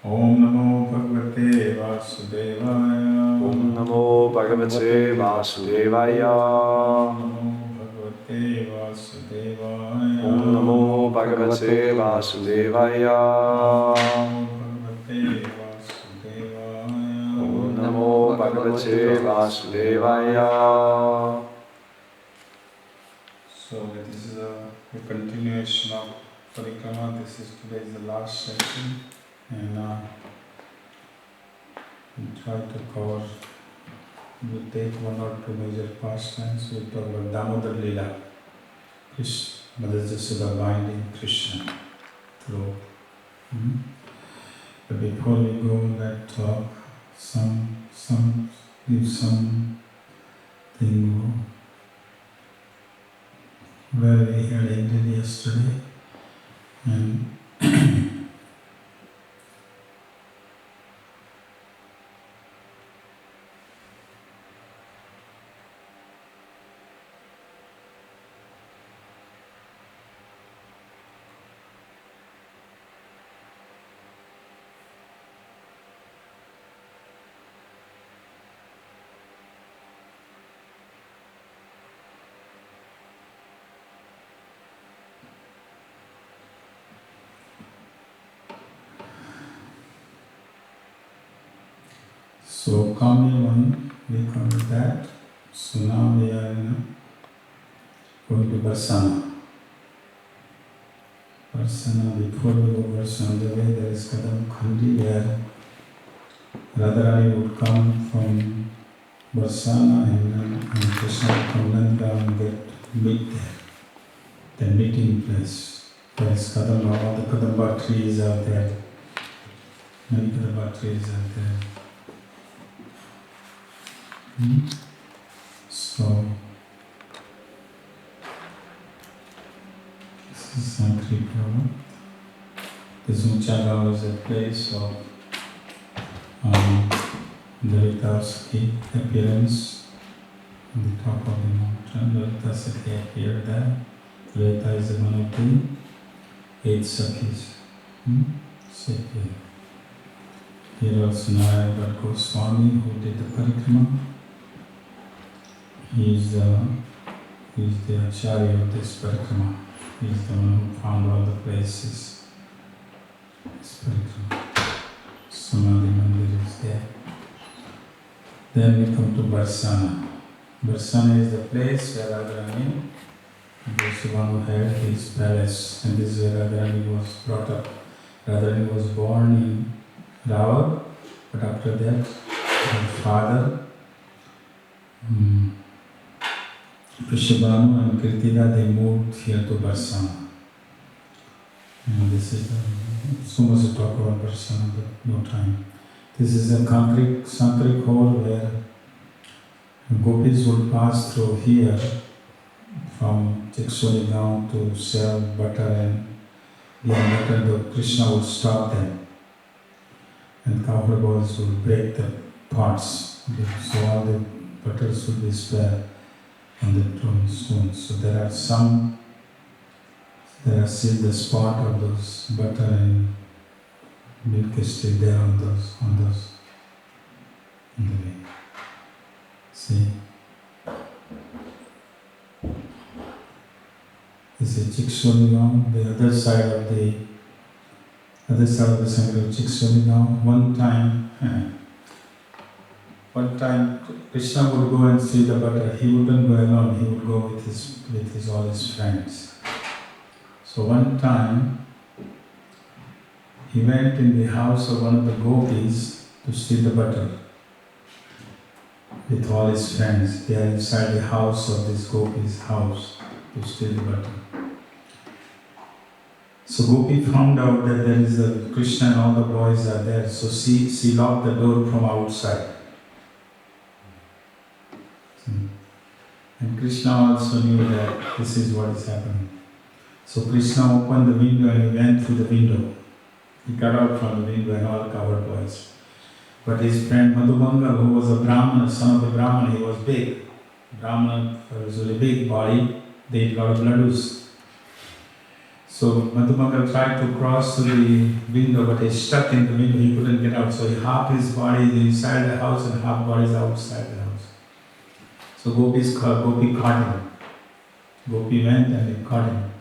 Om Namo Bhagavate Vasudevaya. Om Namo Bhagavate Vasudevaya. Om Namo Om Namo Bhagavate Vasudevaya. Bhagavate Vasudevaya. Om Namo Bhagavate Vasudevaya. So this is a continuation of Parikrama. This is today's the last session, and we try to cover. We take one or two major pastimes. We talk about Damodar Leela, Krishna, Mother Jasoda binding Krishna through. But before we go on that talk, give some thing where we had ended yesterday, and so coming one, we covered that. So now we are going to Barsana. Barsana, before we go Barsana, the way there is Kadam Khandi where Radharani would come from Barsana and Krishna would come and meet there. The meeting place. There is Kadam, all the Kadamba trees are there. Many Kadamba trees are there. So, this is Sankri Prabhu. This Unchaga is a place of Dalita's appearance on the top of the mountain. Dalita Sakhi appeared there. Dalita is one of the 8 Sakhis. Here also Narayana Goswami who did the Parikrama. He is the Acharya of this Parikrama. He is the one who found all the places. This Parikrama. Samadhi Mandir is there. Then we come to Barsana. Barsana is the place where Radharani, this is the one who had his palace, and this is where Radharani was brought up. Radharani was born in Rawal, but after that, her father, Prishabhanu and Kirtida, they moved here to Barsana. And this is so much to talk about Barsana, but no time. This is a Sankrik hall where gopis would pass through here from Chiksoni down to sell butter, and beyond butter, Krishna would stop them. And copper balls would break the pots. So all the butters would be spared on the stones. So there are still the spot of those butter and milk is still there on those in the way. See? This is Chiksoni, the other side of the Sangha of Chiksoni now. One time Krishna would go and see the butter. He wouldn't go alone, he would go with all his friends. So one time he went in the house of one of the gopis to steal the butter with all his friends. They are inside the house of this gopi's house to steal the butter. So Gopi found out that there is a Krishna and all the boys are there. So she locked the door from outside. And Krishna also knew that this is what is happening. So Krishna opened the window and he went through the window. He got out from the window and all covered boys. But his friend Madhubangal, who was a Brahmana, son of a Brahmana, he was big. Brahmana was a big body, they ate a lot of laddus. So So Madhumangal tried to cross to the window, but he's stuck in the window, he couldn't get out. So half his body is inside the house and half body is outside the house. So Gopi caught him. Gopi went and he caught him.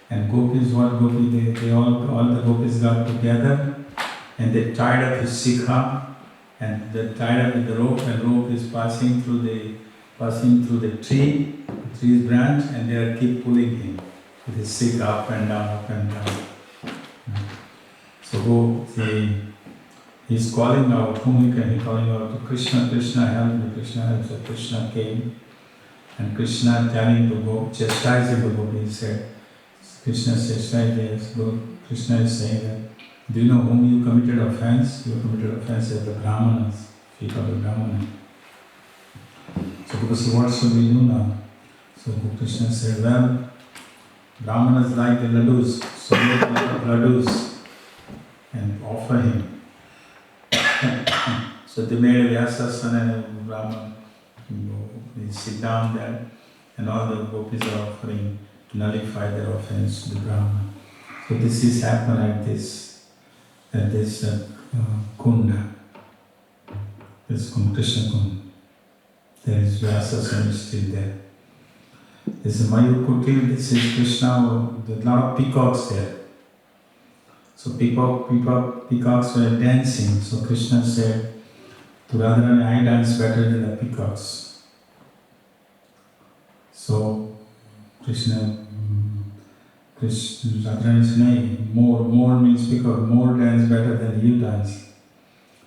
And Gopis, they all the Gopis got together and they tied up his shikha and they tied up with the rope, and rope is passing through the tree's branch, and they keep pulling him with his shikha up and down, up and down. So he's calling out, whom he's calling out to Krishna, Krishna help me, Krishna help. So Krishna came, and Krishna telling to go chastise him, he said, Krishna chastised, yes, Krishna is saying that, do you know whom you committed offense? You committed offense as the Brahmanas, feet of the Brahmana. So because what should we do now? So Krishna said, well, Brahmanas like the laddus, so make a lot of laddus and offer him. So they made a Vyasa and a Brahman. They sit down there, and all the gopis are offering to nullify their offense to the Brahman. So this is happened at this kunda, this Krishna Kunda. There is Vyasa still there. This is Mayurkuti, this is Krishna, there are a lot of peacocks there. So peacocks were dancing. So Krishna said to Radharani, I dance better than the peacocks. So Radharani said, more means peacock, more dance better than you dance.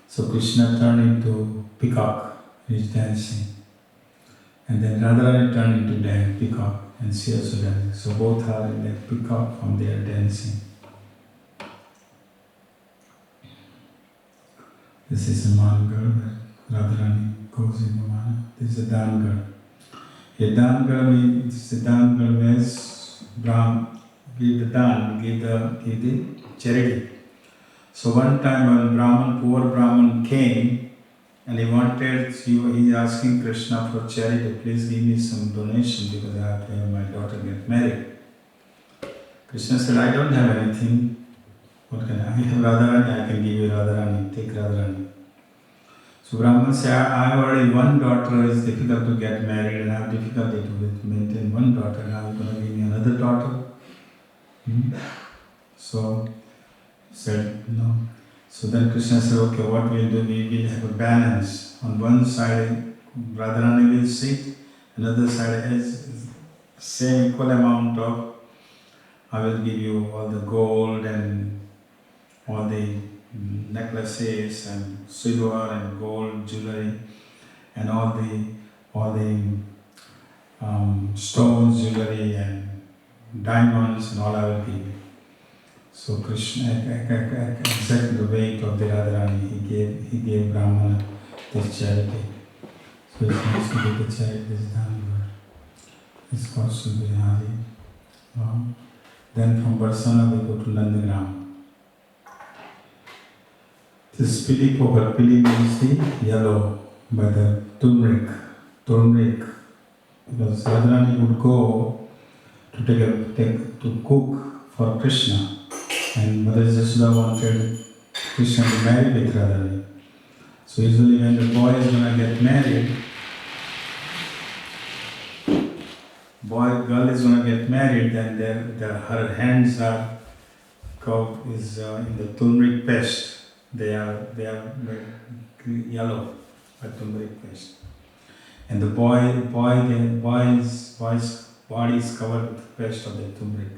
So Krishna turned into peacock, he's dancing. And then Radharani turned into peacock, and she also dancing. So both are in that peacock from there dancing. This is a Mangal where Radharani goes in the Mana. This is a Dangal. A Dangal means give the dan, give the charity. So one time when poor Brahman came and he asking Krishna for charity, please give me some donation because I have to have my daughter get married. Krishna said, I don't have anything. What can I have? Radharani, I can give you Radharani, take Radharani. So Brahman said, I have already one daughter, it's difficult to get married and I have difficulty to maintain one daughter. Now you're going to give me another daughter? So he said, no. So then Krishna said, okay, what we'll do, we will have a balance. On one side, Radharani will sit, another side is same equal amount of, I will give you all the gold and all the necklaces and silver and gold jewelry and all the stones jewelry and diamonds and all I will give you. So Krishna, exactly the weight of the Radharani, he gave Brahmana this charity. So it's nice to give the charity, this Dhanvar. This cost to Bihari. Then from Barsana they go to Nandagram. This pili pohar, pili means the yellow, by the turmeric. Because Radharani would go to cook for Krishna. And Mother Yashoda wanted Krishna to marry with Radharani. So usually when the boy is going to get married, girl is going to get married, then her hands are in the turmeric paste. They are yellow by turmeric paste. And the boy's body is covered with the paste of the turmeric.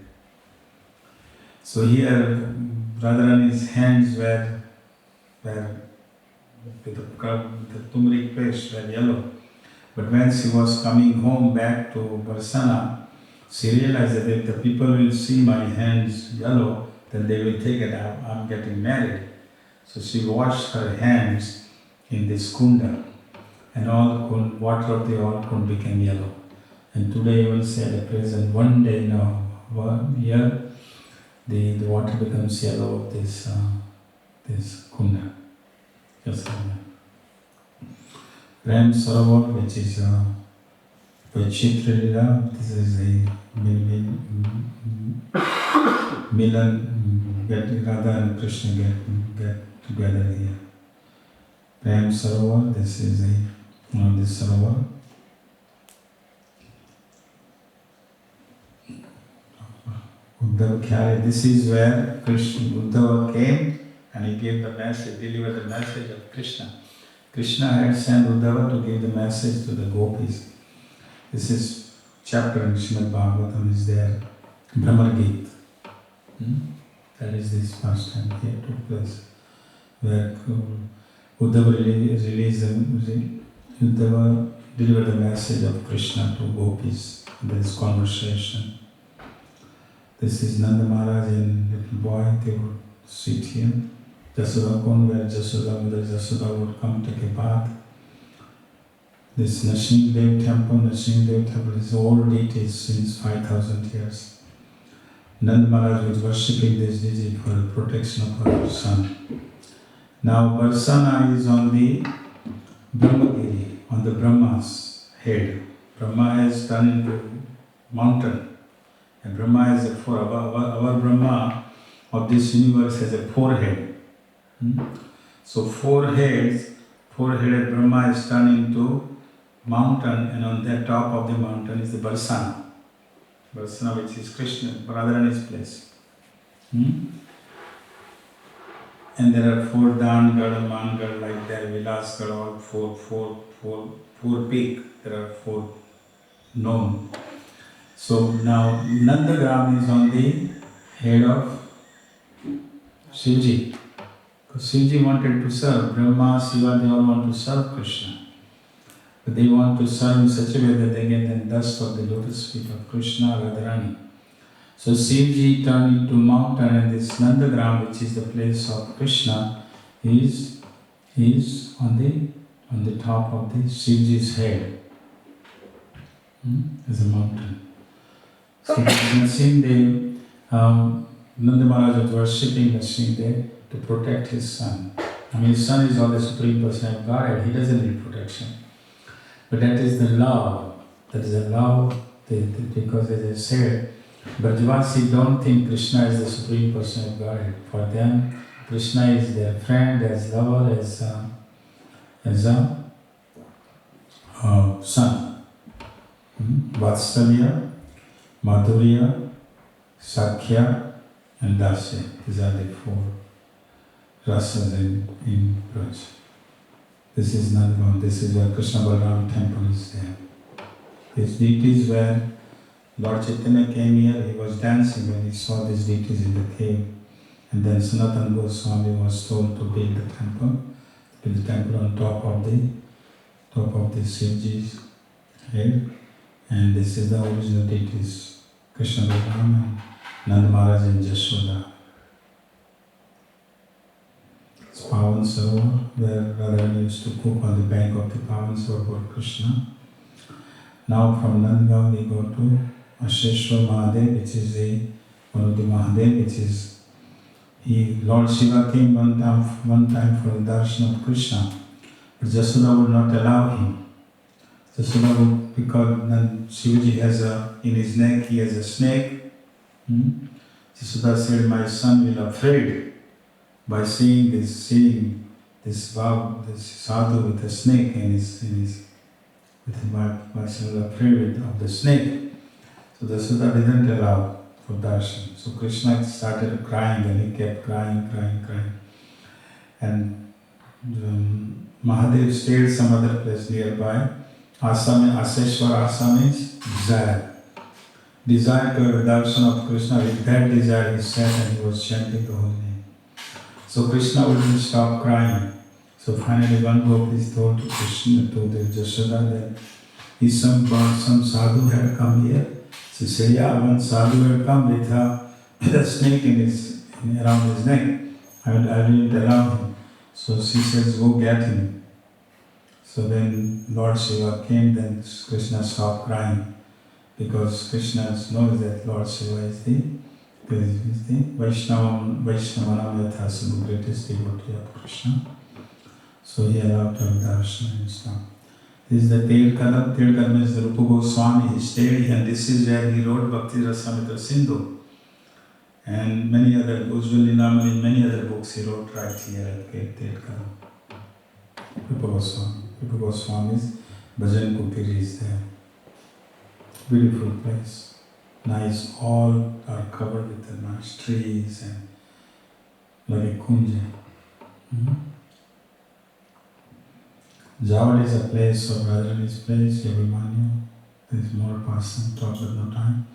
So here, Radharani's hands were with the turmeric paste were yellow. But when she was coming home back to Barsana, she realized that if the people will see my hands yellow, then they will think that I'm getting married. So she washed her hands in this kunda, and all the water of the all kund became yellow. And today you will say at the present, one day now, 1 year, the water becomes yellow of this kunda. Just like that. Ram Sarovar, which is By Chaitra Lila, this is a Milan, Radha and Krishna get together here. Prem Sarovar, this is one of the Sarovar. Uddhava Khyari, this is where Uddhava came and he gave the message, delivered the message of Krishna. Krishna had sent Uddhava to give the message to the gopis. This is chapter in Srimad Bhagavatam is there, Brahma Gita. That is this first time here took place, where Uddhava delivered the message of Krishna to gopis. There is conversation. This is Nanda Maharaj and little boy, they would sit here. Jasoda Kund, where Mother Jasoda would come take a bath. This Nrsimhadev temple is old, it is since 5,000 years. Nanda Maharaj was worshipping this deity for the protection of her son. Now Varsana is on the Brahmagiri, on the Brahma's head. Brahma has turned into mountain. And Brahma is our Brahma of this universe has a forehead. So foreheaded Brahma is turned into mountain, and on the top of the mountain is the Varsana. Varsana, which is Krishna, Radharani's place. And there are 4 Dangad, Mangad, like there, Vilasgad, all four peak. There are 4 known. So now Nandagram is on the head of Shivji. Because Shivji wanted to serve, Brahma, Shiva, they all want to serve Krishna. But they want to serve in such a way that they get the dust of the lotus feet of Krishna, Radharani. So Shivji turned into mountain, and this Nandagram, which is the place of Krishna, is on the top of the Shivji's head. As a mountain. So Nrsimhadev, Nanda Maharaj was worshipping Nrsimhadev to protect his son. I mean, his son is all the Supreme Person of Godhead, he doesn't need protection. But that is the love. That is the love, because as I said, Brajavasi don't think Krishna is the Supreme Person of Godhead. For them, Krishna is their friend, as lover, as a son. Vatsalya, Madhurya, Sakhya, and Dasya. These are the 4 rasas in Braj. This is Nandavan. This is where Krishna Balaram temple is there. These deities where Lord Chaitanya came here, he was dancing when he saw these deities in the cave. And then Sanatana Goswami was told to build the temple on top of the Shivji's head. And this is the original deities, Krishna Balaram and Nanda Maharaj and Jashoda. It's Pavan Sarovar, where Radharani used to cook on the bank of the Pavan Sarovar for Krishna. Now from Nandgaon we go to Asheshwar Mahadev, which is one of the Mahadev, which is Lord Shiva came one time for the darshan of Krishna, but Jasoda would not allow him. Jasoda would, because Shivaji has in his neck he has a snake. Jasoda said, my son will be afraid by seeing this sadhu with a snake in his my son will be afraid of the snake. So Jasoda didn't allow for darshan. So Krishna started crying, and he kept crying. And Mahadev stayed some other place nearby. Aseshwar Asa means desire. Desire to have a darshan of Krishna. With that desire he sat and he was chanting the holy name. So Krishna wouldn't stop crying. So finally one gopi is told to Krishna, to the Jashoda, that some sadhu had come here. She said, yeah, one sadhu had come with a snake around his neck. I didn't allow him. So she says, go get him. So when Lord Shiva came, then Krishna stopped crying, because Krishna knows that Lord Shiva is the Vaishnavanam Yathasana, the greatest devotee of Krishna. So he allowed to have darshan and stuff. This is the Tirkadam. Tirkadam is the Rupa Goswami. He stayed and this is where he wrote Bhakti Rasamrita Sindhu. And many other, usually normally many other books he wrote right here at Tirkadam. Rupa Goswami. Rupa Goswami's Bhajan Kutir is there. Beautiful place. Nice, all are covered with the nice trees and like a kunja. Javad is a place of Radharani's place, Yavimanyu. There is more person, talk but no time.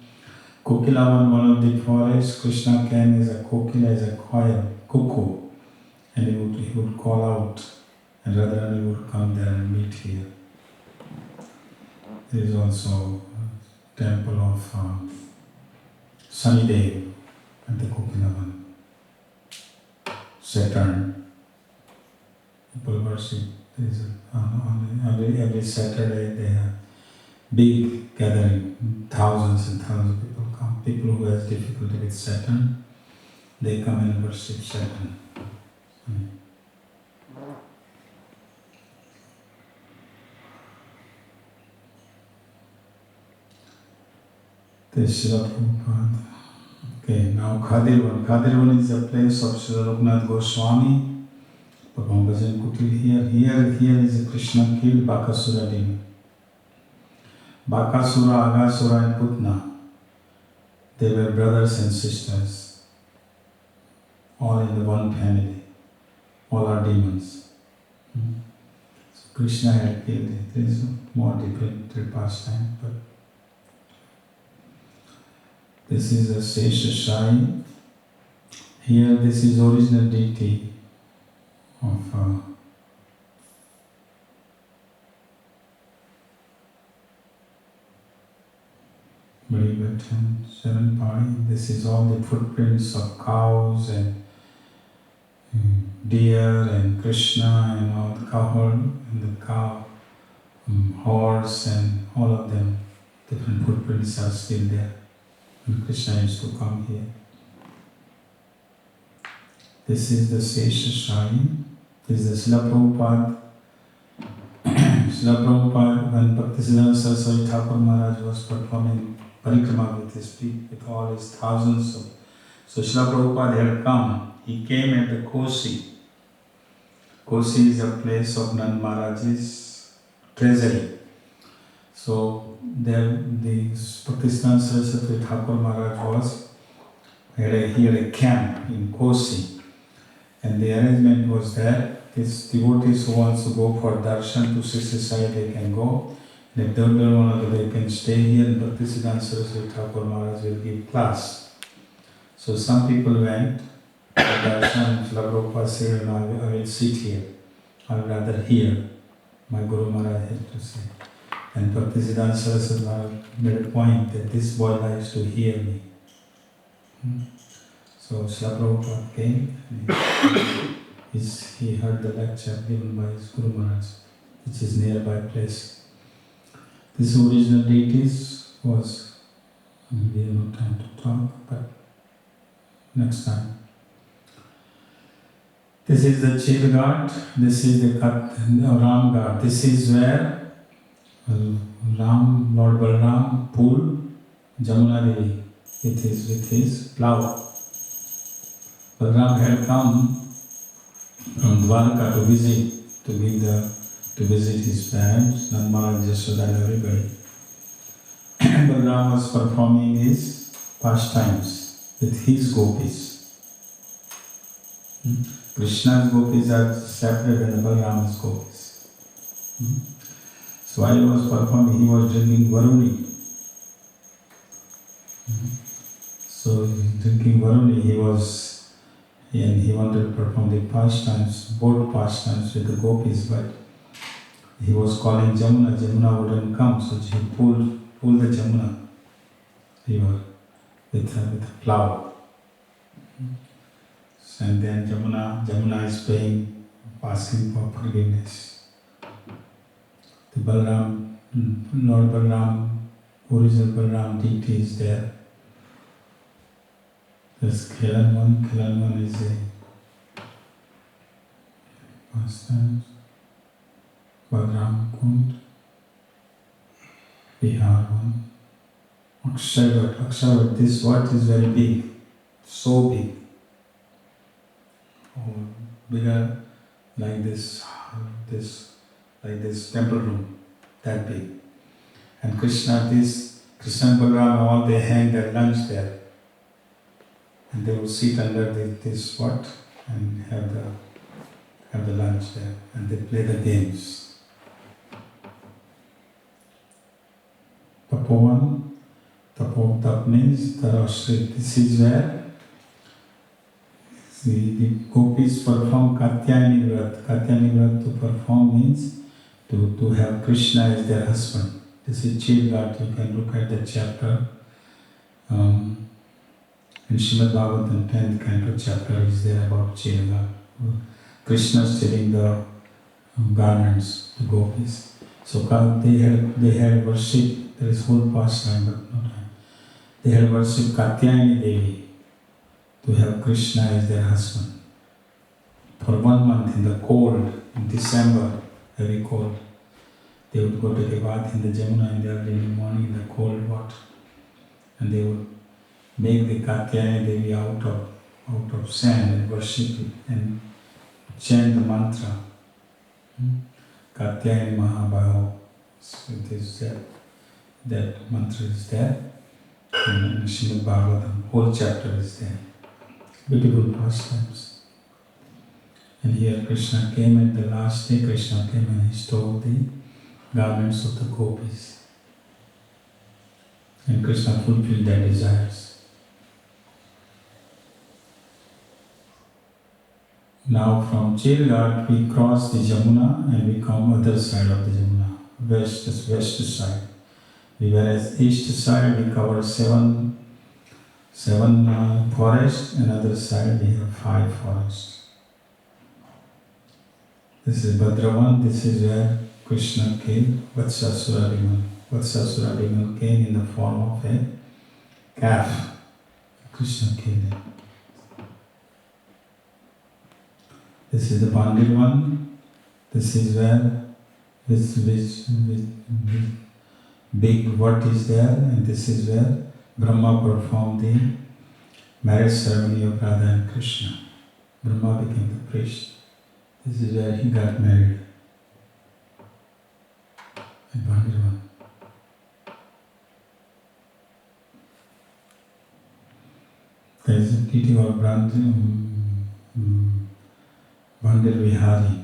Kokilavan, one of the forests, Krishna came as a kokila, as a choir, cuckoo, and he would call out, and Radharani would come there and meet here. There is also a temple of Shanidev at the Kokilavan. Saturn. People worship. There is every Saturday they have big gathering. Thousands and thousands of people come. People who have difficulty with Saturn, they come and worship Saturn. This is Srila Prabhupada. Okay, now Khadirvan. Khadirvan is a place of Srila Raghunath Goswami. Bhagavan Bhajan Kutir here. Here is a Krishna killed Bakasura demon. Bakasura, Agasura and Putna. They were brothers and sisters. All in the one family. All are demons. So Krishna had killed it. There is more detailed pastime, but this is a Seshashai. Here, this is original deity of Bhadra 7 party. This is all the footprints of cows and deer and Krishna and all the cow and the cow, horse and all of them. Different footprints are still there. And Krishna used to come here. This is the Seshashai. This is the Srila Prabhupada. Srila Prabhupada, when Bhaktisiddhanta Saraswati Thakur Maharaj was performing parikrama with his feet, with all his thousands of... So Srila Prabhupada had come. He came at the Kosi. Kosi is a place of Nand Maharaj's treasury. So there, the Bhaktisiddhanta Saraswati Thakur Maharaj he had a camp in Kosi. And the arrangement was that these devotees who wants to go for darshan to Sri Sai, they can go. And if they don't want to, they can stay here and Bhaktisiddhanta Saraswati Thakur Maharaj will give class. So some people went for darshan and Srila Prabhupada said, I will sit here. I would rather hear my Guru Maharaj had to say. And Bhaktisiddhanta Saraswati Maharaj made a point that this boy likes to hear me. So Srila Prabhupada came and he heard the lecture given by his Guru Maharaj, which is nearby place. This original deities was, we have no time to talk, but next time. This is the Chil Ghat, this is the Ram Ghat. This is where Lord Balram pulled Jamuna Devi with his plough. Balram had come from Dwarka to visit his parents, Nand Maharaj, Yashoda and everybody. Balram was performing his pastimes with his gopis. Krishna's gopis are separate and Balram's gopis. So while he was performing, he was drinking Varuni. So drinking Varuni, he wanted to perform the pastimes, both pastimes with the gopis, but he was calling Jamuna. Jamuna wouldn't come, so he pulled the Jamuna river with a plough. And then Jamuna is praying, asking for forgiveness. The Balram, Lord Balram, original Balram deity is there. There's Khilanwan. Khilanwan is a pastime. Bhadra Kund. Vihar one. Akshavat, this word is very big, so big. Oh, bigger like this temple room, that big. And Krishna and Balaram, all they hang their lunch there. And they will sit under this what and have the lunch there. And they play the games. Tapovan, Tap means Tarashrit. This is where the gopis perform Katyayani Vrat. Katyayani Vrat to perform means to have Krishna as their husband. This is Chilgat. You can look at the chapter. In Srimad Bhagavatam 10th canto chapter is there about Chilgat. Krishna selling the garments to gopis. So they had worship. There is whole pastime, but no time. They had worshipped Katyayani Devi to have Krishna as their husband. For 1 month in the cold, in December, very cold, they would go take a bath in the Jamuna in the early morning in the cold water. And they would make the Katyayani Devi out of sand and worship it and chant the mantra. Katyayani Mahabhaho. So it is that mantra is there. In Srimad Bhagavatam, whole chapter is there. Beautiful pastimes. And here Krishna came at the last day, Krishna came and he stole the garments of the gopis. And Krishna fulfilled their desires. Now from Chilgat we cross the Jamuna and we come other side of the Jamuna, west side. We were at east side, we covered seven forests, and other side we have 5 forests. This is Bhadravan, this is where Krishna came, Vatsasura Vimal. Vatsasura Vimal came in the form of a calf. Krishna came there. This is the Pandit one. This is where this big what is there, and this is where Brahma performed the marriage ceremony of Radha and Krishna. Brahma became the priest. This is where he got married. And Bhadra. There is a deity called Bandar Vihari.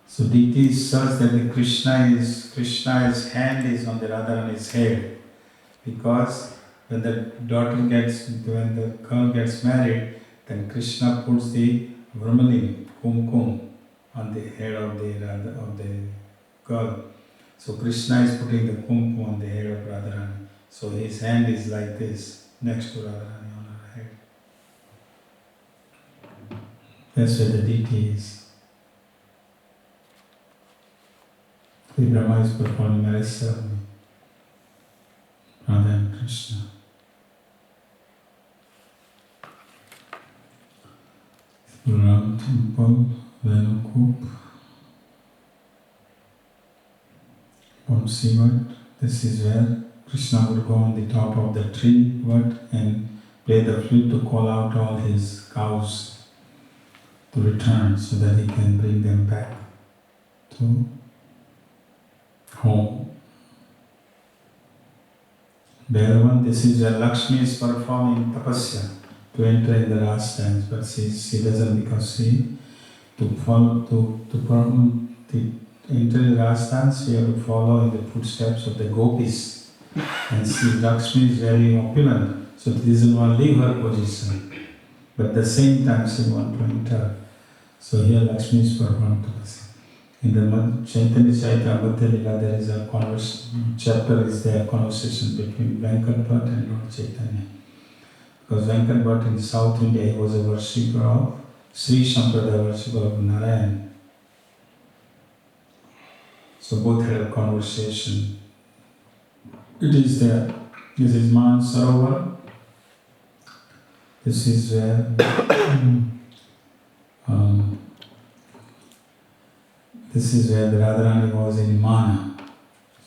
So deity is such that the Krishna's hand is on the Radharani's head, because when the girl gets married, then Krishna puts the vermilion kumkum on the head of the girl. So Krishna is putting the kumkum on the head of Radharani. So his hand is like this, next to Radharani on her head. That's where the deity is. The Brahma is performing marriage ceremony. Radha and Krishna. Ram temple, Venukup, Pomsivat. This is where Krishna would go on the top of the tree and play the flute to call out all his cows to return so that he can bring them back to home. Bhairavan, this is where Lakshmi is performing tapasya to enter in the rajas, but she doesn't, because to enter the rajas, she have to follow in the footsteps of the gopis. And Lakshmi is very opulent, so she doesn't want to leave her position. But at the same time she wants to enter. So here Lakshmi is performing tapasya. In the Chaitanya Charitamrita Lila, there is a chapter is there, conversation between Venkat Bhatt and Lord Chaitanya. Because Venkat Bhatt in South India, he was a worshipper of Sri Sampradaya, worshipper of Narayan. So both had a conversation. It is there. This is Man Sarovar. This is where this is where the Radharani was in Mana.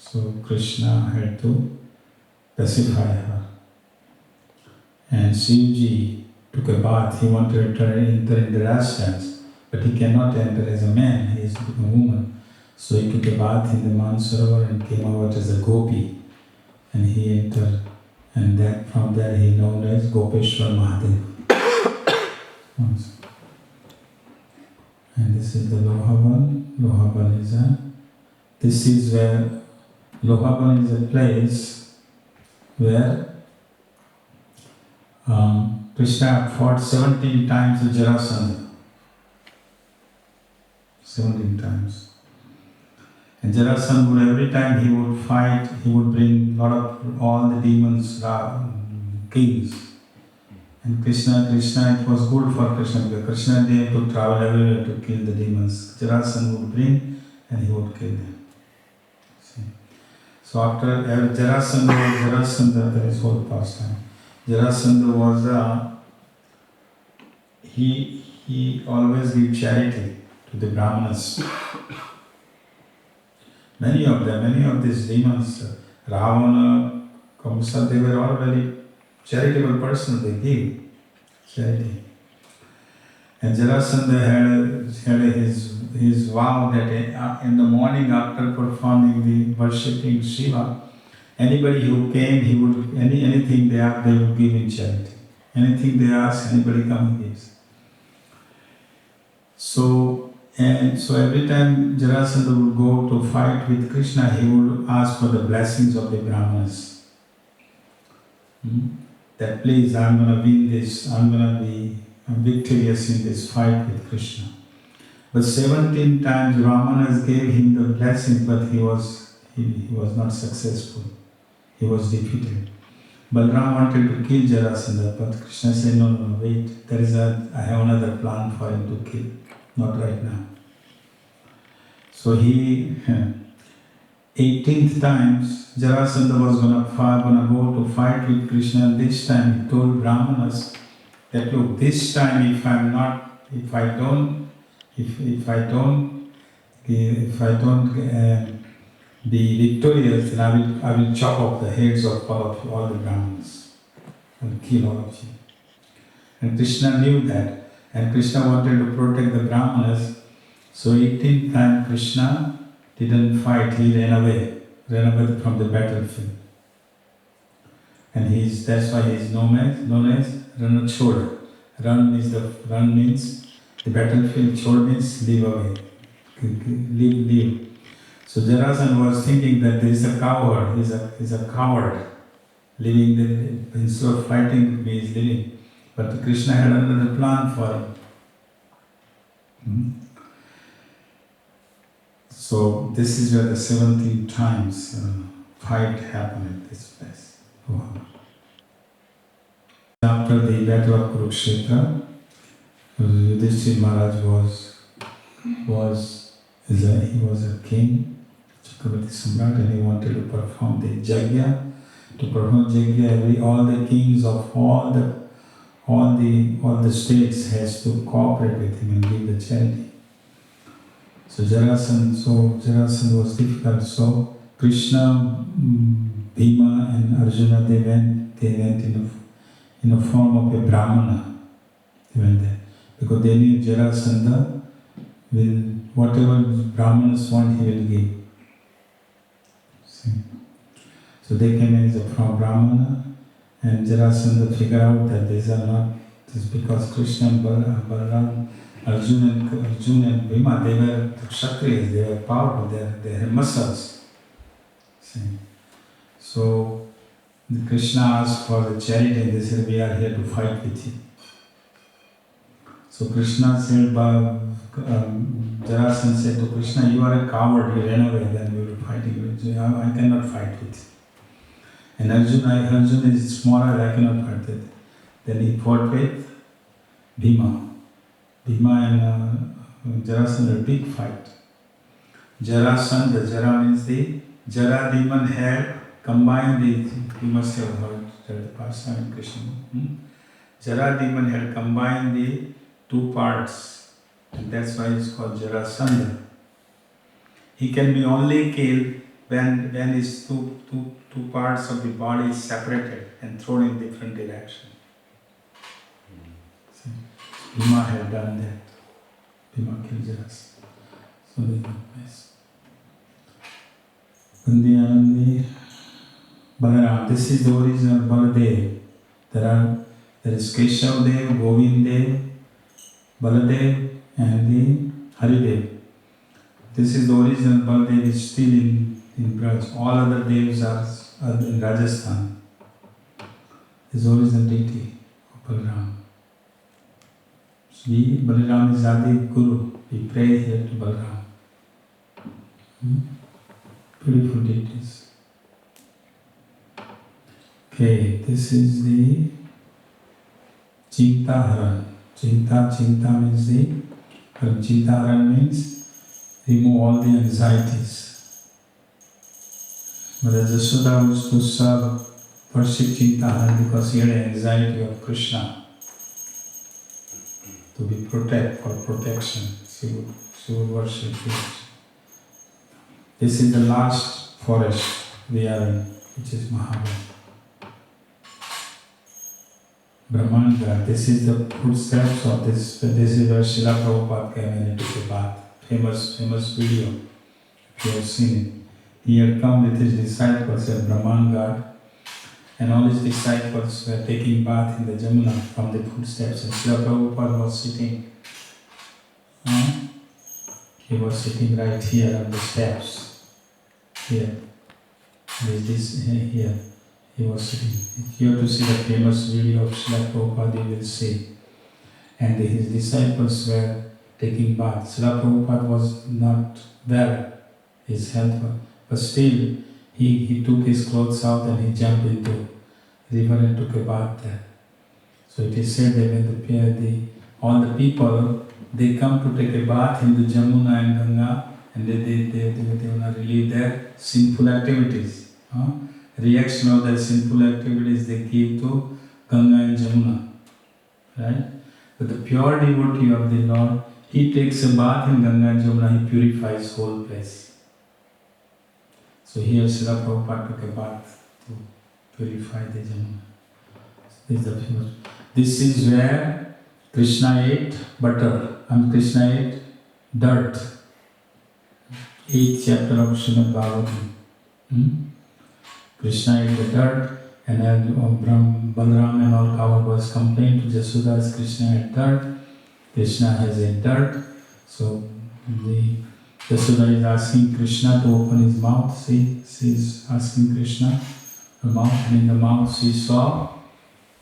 So Krishna had to pacify her. And Shivji took a bath. He wanted to enter in the Rashtrans, but he cannot enter as a man. He has to become a woman. So he took a bath in the Mansarovar and came out as a gopi. And he entered, and that from there he known as Gopeshwar Mahadev. And this is the Lohavan. Lohavan is this is where Lohavan is a place where Krishna fought 17 times with Jarasandha. 17 times. And Jarasandha would, every time he would fight, he would bring all the demons, kings. And Krishna, it was good for Krishna because Krishna they to travel everywhere to kill the demons. Jarasandha would bring and he would kill them. See? So after Jarasandha, there is whole pastime. Jarasandha was he always gave charity to the Brahmanas. Many of these demons, Ravana, Kamsa, they were all very charitable persons, they gave charity. And Jarasandha had his vow that in the morning after performing the worshipping Shiva, anybody who came, he would anything they asked, they would give in charity. Anything they ask, anybody come and gives. So every time Jarasandha would go to fight with Krishna, he would ask for the blessings of the Brahmanas. That please, I'm going to win this, I'm victorious in this fight with Krishna. But 17 times Brahmanas gave him the blessings, but he was not successful. He was defeated. Balram wanted to kill Jarasandha, but Krishna said, no, wait, I have another plan for him to kill, not right now. So 18th times, Jarasandha was gonna go to fight with Krishna, and this time he told Brahmanas that look, this time if I don't be victorious, then I will chop off the heads of all the Brahmanas. I will kill all of you. And Krishna knew that, and Krishna wanted to protect the Brahmanas. So 18th time Krishna didn't fight, he ran away from the battlefield. And that's why he is known as Ranachod. Run means the battlefield, Chod means leave away. Leave. So Jarasandha was thinking that there is a coward, he's a coward. Instead of fighting, he is living. But Krishna had another plan for him. So this is where the 17 times fight happened at this place. After the battle of Kurukshetra, Yudhishthira Maharaj was a king, Chakravarti Samrat, and he wanted to perform the yajna. To perform yajna, all the kings of all the states has to cooperate with him and give the charity. So Jarasandha was difficult. So Krishna, Bhima, and Arjuna they went in a form of a Brahmana. They went there because they knew Jarasandha will whatever Brahmanas want, he will give. See? So they came in from Brahmana, and Jarasandha figured out that these are not just because Krishna and Balaram, Arjuna and Bhima, they were Kshatriyas, they were powerful, they had muscles. See? So Krishna asked for the charity and they said, we are here to fight with you. So Krishna said, Jarasandha said to Krishna, you are a coward, you ran away, then we were fighting with you. I cannot fight with you. And Arjuna is smaller, I cannot fight with. Then he fought with Bhima. Bhima and Jarasandha, a big fight. Jarasandha, Jara means the Jara demon had combined you must have heard the past time in Krishna. Jara demon had combined the two parts, and that's why it's called Jarasandha. He can be only killed when is two parts of the body is separated and thrown in different direction. See, Bhima had done that. Bhima killed us. So they don't miss. Anandi Balaram. This is the original Baladev. There is Keshav-dev, Govind-dev, Baladev, and the Haridev. This is the original Baladev is still in Braj. All other devs are in Rajasthan. This is the original deity of Balaram. So Balaram is Adi Guru. We pray here to Balaram. Beautiful deities. Okay, this is the Chinta Haran. Chinta means the Chinta Haran means remove all the anxieties. Mother Jasoda was to serve worship Chinta Haran because he had anxiety of Krishna. To be for protection. She would worship Krishna. This is the last forest we are in, which is Mahabharata. Brahman, this is the footsteps of this. This is where Srila Prabhupada came and took a bath. Famous video. If you have seen it. He had come with his disciples at Brahman God, and all his disciples were taking bath in the Jamuna from the footsteps, and Srila Prabhupada was sitting. He was sitting right here on the steps. Here. Here. He was sitting. If you have to see the famous video of Srila Prabhupada, you will see. And his disciples were taking bath. Srila Prabhupada was not well, his health was, but still he took his clothes out and he jumped into the river and took a bath there. So it is said that when all the people, they come to take a bath in the Jamuna and Ganga, and they want to relieve their sinful activities. Reaction of their sinful activities they give to Ganga and Jamuna. Right? But the pure devotee of the Lord, he takes a bath in Ganga and Jamuna, he purifies whole place. So here Srila Prabhupada took a bath to purify the Jamuna. This is where Krishna ate butter and Krishna ate dirt. 8th chapter of Srimad Bhagavatam. Krishna ate the dirt, and Balaram and all Kauravas complained to Jasoda as Krishna ate dirt. Krishna has ate dirt. So Jasoda is asking Krishna to open his mouth. See, she's asking Krishna the mouth, and in the mouth she saw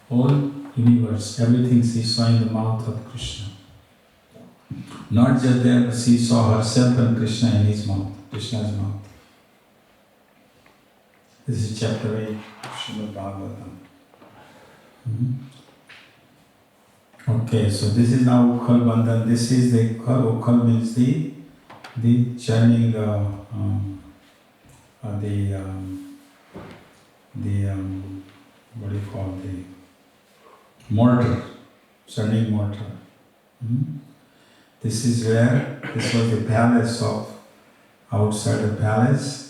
whole universe. Everything she saw in the mouth of Krishna. Not just there, but she saw herself and Krishna in his mouth, Krishna's mouth. This is chapter 8 of Srimad Bhagavatam. Okay, so this is now Ukhal Bandhan. This is the Ukhal means the churning what do you call the mortar, churning mortar. This is where, this was the palace of, outside the palace,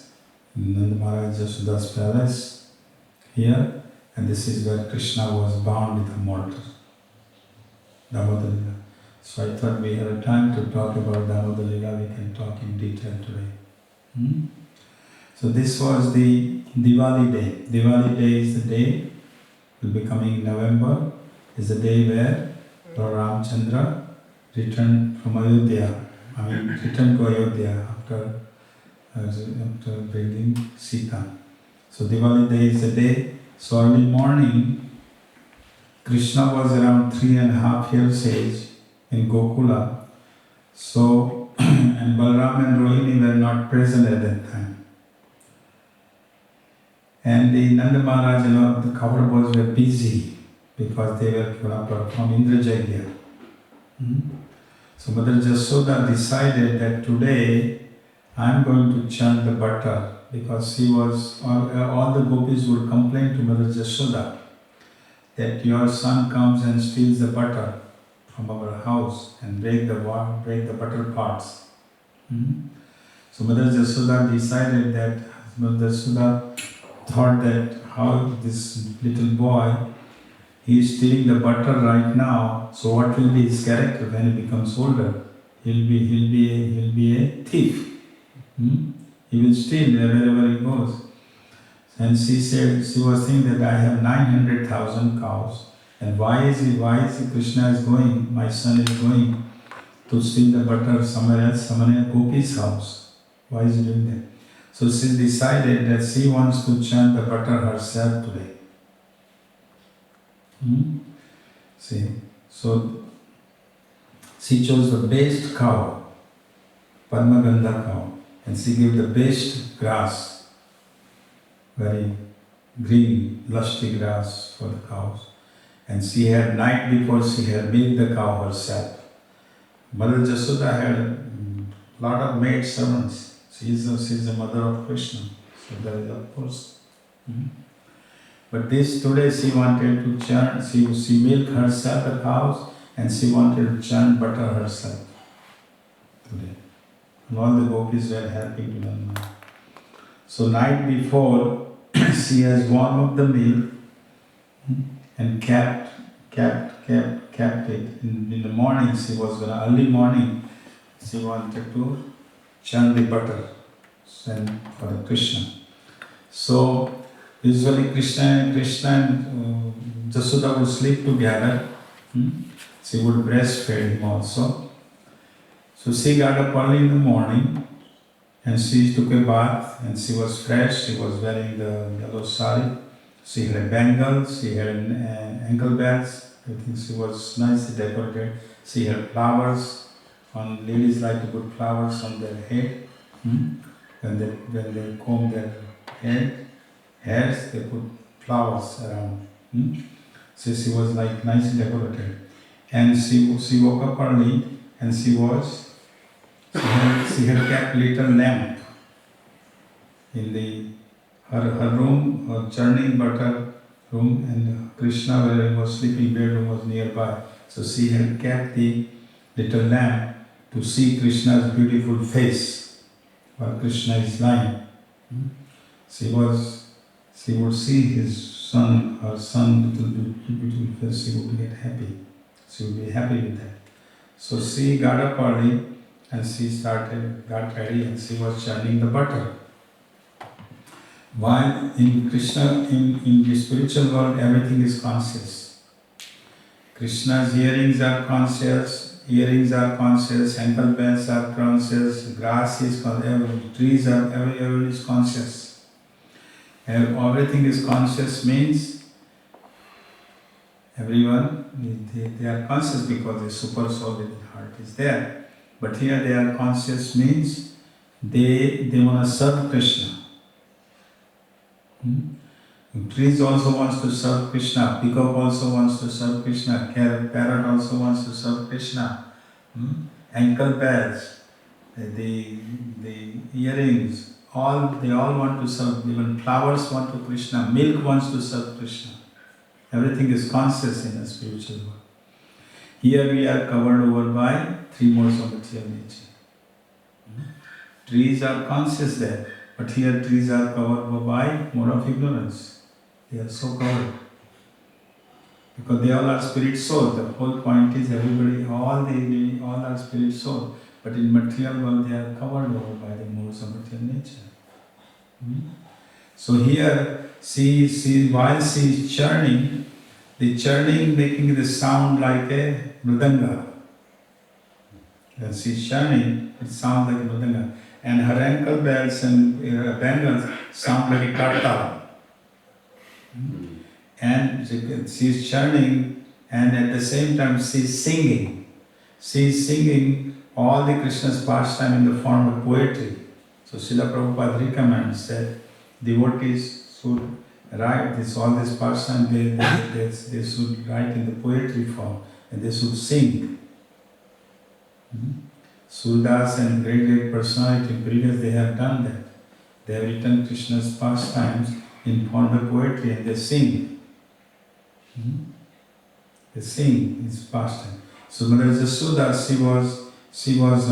Nanda Maharaj Jasoda's palace, here, and this is where Krishna was bound with a mortar. Damodar Lila. So I thought we had time to talk about Damodar Lila, we can talk in detail today. So this was the Diwali day. Diwali day is the day, will be coming in November, is the day where Lord Ramchandra returned from Ayodhya, returned to Ayodhya after bringing Sita. So Diwali day is the day. So early morning, Krishna was around 3.5 years age in Gokula. So, and Balaram and Rohini were not present at that time. And the Nanda Maharaj, the Kauravas were busy because they were from Indrajagya. So Mother Jasoda decided that today I am going to churn the butter, because she was, all the gopis would complain to Mother Jasoda that your son comes and steals the butter from our house and break the butter pots. So Mother Jasoda decided that Mother Yashoda thought that how this little boy, he is stealing the butter right now, so what will be his character when he becomes older? He'll be a thief. He will steal wherever he goes. And she said, she was saying that I have 900,000 cows. And why is Krishna is going, my son is going to steal the butter somewhere else, someone in Gopi's house. Why is he doing that? So she decided that she wants to churn the butter herself today. See, so she chose the best cow, Padmagandha cow, and she gave the best grass, very green, lusty grass for the cows. And she had, night before, she had milked the cow herself. Mother Yashoda had a lot of maid servants. She is the mother of Krishna. So there is, of course. But this today she wanted to churn, she milked herself the cows and she wanted to churn butter herself today. And all the gopis were helping to learn. So night before, she has warmed up the milk and kept it. In the morning, early morning, she wanted to churn the butter and for the Krishna. So usually Krishna and Yashoda would sleep together. She would breastfeed him also. So she got up early in the morning and she took a bath and she was fresh. She was wearing the yellow sari. She had a bangle, she had ankle belts. I think she was nicely decorated. She had flowers. Ladies like to put flowers on their head. When they comb their hairs, they put flowers around. So she was like nicely decorated. And she woke up early and she had kept little lamp in her room, her churning butter room, and Krishna, where he was sleeping, bedroom was nearby. So she had kept the little lamp to see Krishna's beautiful face while Krishna is lying. She would see her son beautiful face, she would get happy. She would be happy with that. So she got up early and she got ready and she was churning the butter. While in Krishna, in the spiritual world, everything is conscious. Krishna's earrings are conscious, ankle bells are conscious, grass is conscious, trees are, everyone is conscious. And everything is conscious means everyone, they are conscious because the super soul in the heart is there. But here they are conscious means they want to serve Krishna. Trees also wants to serve Krishna, peacock also wants to serve Krishna, parrot also wants to serve Krishna. Ankle bells, the earrings, they all want to serve. Even flowers want to Krishna, milk wants to serve Krishna. Everything is conscious in the spiritual world. Here we are covered over by three modes of material nature. Trees are conscious there, but here trees are covered by mode of ignorance. They are so covered. Because they all are spirit soul. The whole point is everybody, all are spirit soul. But in material world they are covered over by the modes of material nature. So here, while she is churning, the churning making the sound like a mridanga. When she is churning, it sounds like a mridanga. And her ankle bells and bangles sound like a kartala. And she is churning, and at the same time she is singing. She is singing all the Krishna's pastime in the form of poetry. So Srila Prabhupada recommends that devotees should write all this pastime, they should write in the poetry form, and they should sing. Surdas and great personality previous, they have done that. They have written Krishna's pastimes in form of poetry and they sing. They sing his pastime. So Mother Yashoda, she was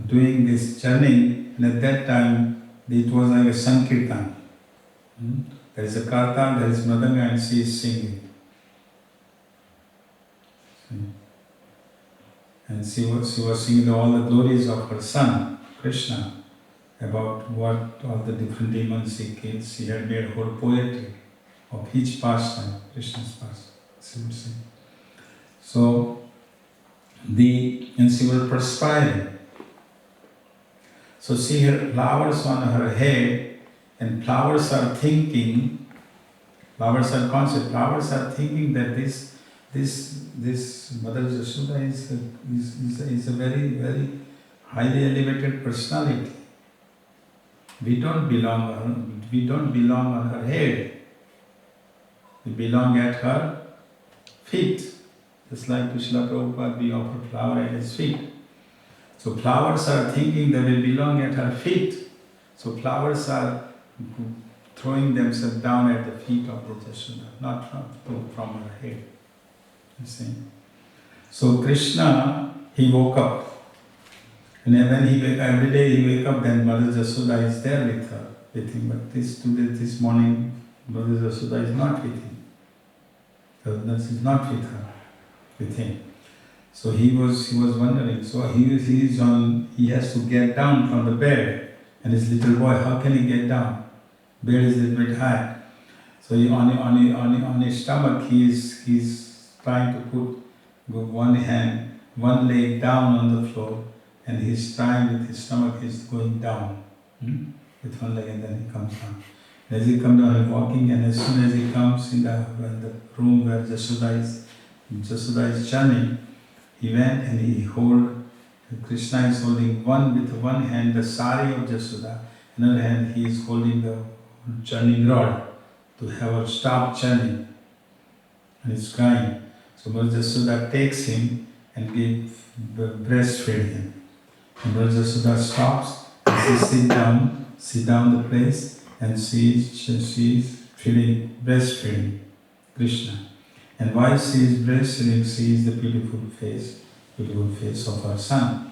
doing this churning, and at that time It was like a Sankirtan. There is a kartan, there is mridanga, and she is singing. And she was singing all the glories of her son, Krishna, about what all the different demons he killed. She had made whole poetry of each pastime, Krishna's pastime, she would sing. So, and she was perspiring. So she had flowers on her head, and flowers are thinking, flowers are conscious, flowers are thinking that this Mother Yashoda is a very, very highly elevated personality. We don't belong on her head. We belong at her feet. Just like Srila Prabhupada, we offer flower at his feet. So flowers are thinking they will belong at her feet. So flowers are throwing themselves down at the feet of the Yashoda, not from her head. You see? So Krishna, he woke up. And when he wake every day he wake up, then Mother Yashoda is there with him. But this morning, Mother Yashoda is not with him. That is not with him. So he was wondering. So he has to get down from the bed, and his little boy, how can he get down? Bed is a little bit high. So on his stomach, he's trying to put one leg down on the floor, and he's trying with his stomach, he's going down with one leg, and then he comes down. As he comes down, he's walking, and as soon as he comes in the room where Yashoda is churning, he went and Krishna is holding with one hand the sari of Yashoda, another hand he is holding the churning rod to have her stop churning, and he's crying. So Mother Yashoda takes him and breastfeed him. And Mother Yashoda stops and she sit down the place, and she is breastfeeding Krishna. And while she is breastfeeding, she is the beautiful face of her son.